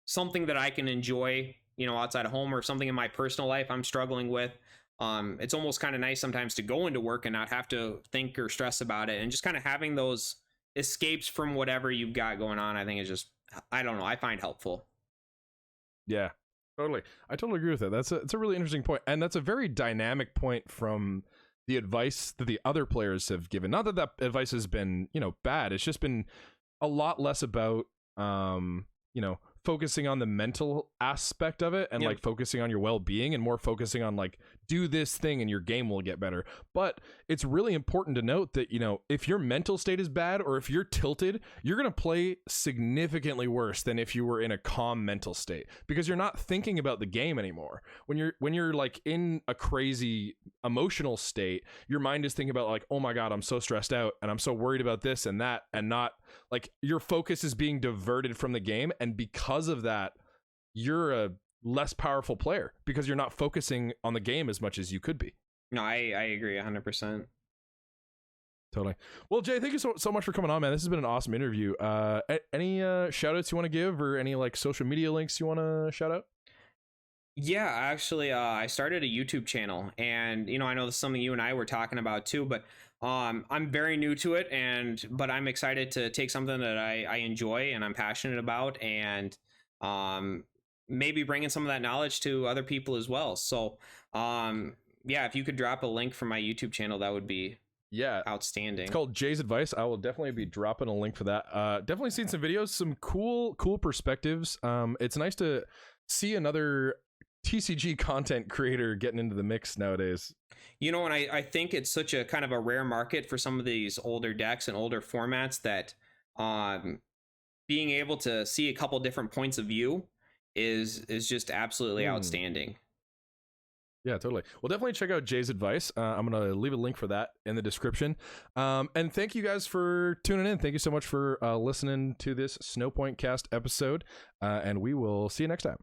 something that I can enjoy, outside of home, or something in my personal life I'm struggling with. It's almost kind of nice sometimes to go into work and not have to think or stress about it, and just kind of having those escapes from whatever you've got going on. I think is just, I don't know, I find helpful. Yeah. Totally. I totally agree with that. It's a really interesting point. And that's a very dynamic point from the advice that the other players have given. Not that that advice has been, bad. It's just been a lot less about, focusing on the mental aspect of it and like focusing on your well-being and more focusing on like do this thing and your game will get better. But it's really important to note that if your mental state is bad or if you're tilted, you're going to play significantly worse than if you were in a calm mental state, because you're not thinking about the game anymore. When you're like in a crazy emotional state, your mind is thinking about like, oh my god, I'm so stressed out and I'm so worried about this and that, and not like your focus is being diverted from the game, and because of that you're a less powerful player because you're not focusing on the game as much as you could be. No, I agree 100%. Totally. Well, Jay, thank you so much for coming on, man. This has been an awesome interview. Any shout outs you want to give, or any like social media links you want to shout out? Yeah, actually, I started a YouTube channel, and I know this is something you and I were talking about too, but I'm very new to it, but I'm excited to take something that I enjoy and I'm passionate about, and maybe bringing some of that knowledge to other people as well. So yeah, if you could drop a link for my YouTube channel, that would be outstanding. It's called Jay's Advice. I will definitely be dropping a link for that. Definitely seen some videos, some cool perspectives. It's nice to see another TCG content creator getting into the mix nowadays. And I think it's such a kind of a rare market for some of these older decks and older formats that being able to see a couple different points of view is just absolutely outstanding. Yeah, totally. Well, definitely check out Jay's Advice. I'm going to leave a link for that in the description. And thank you guys for tuning in. Thank you so much for listening to this Snowpoint Cast episode. And we will see you next time.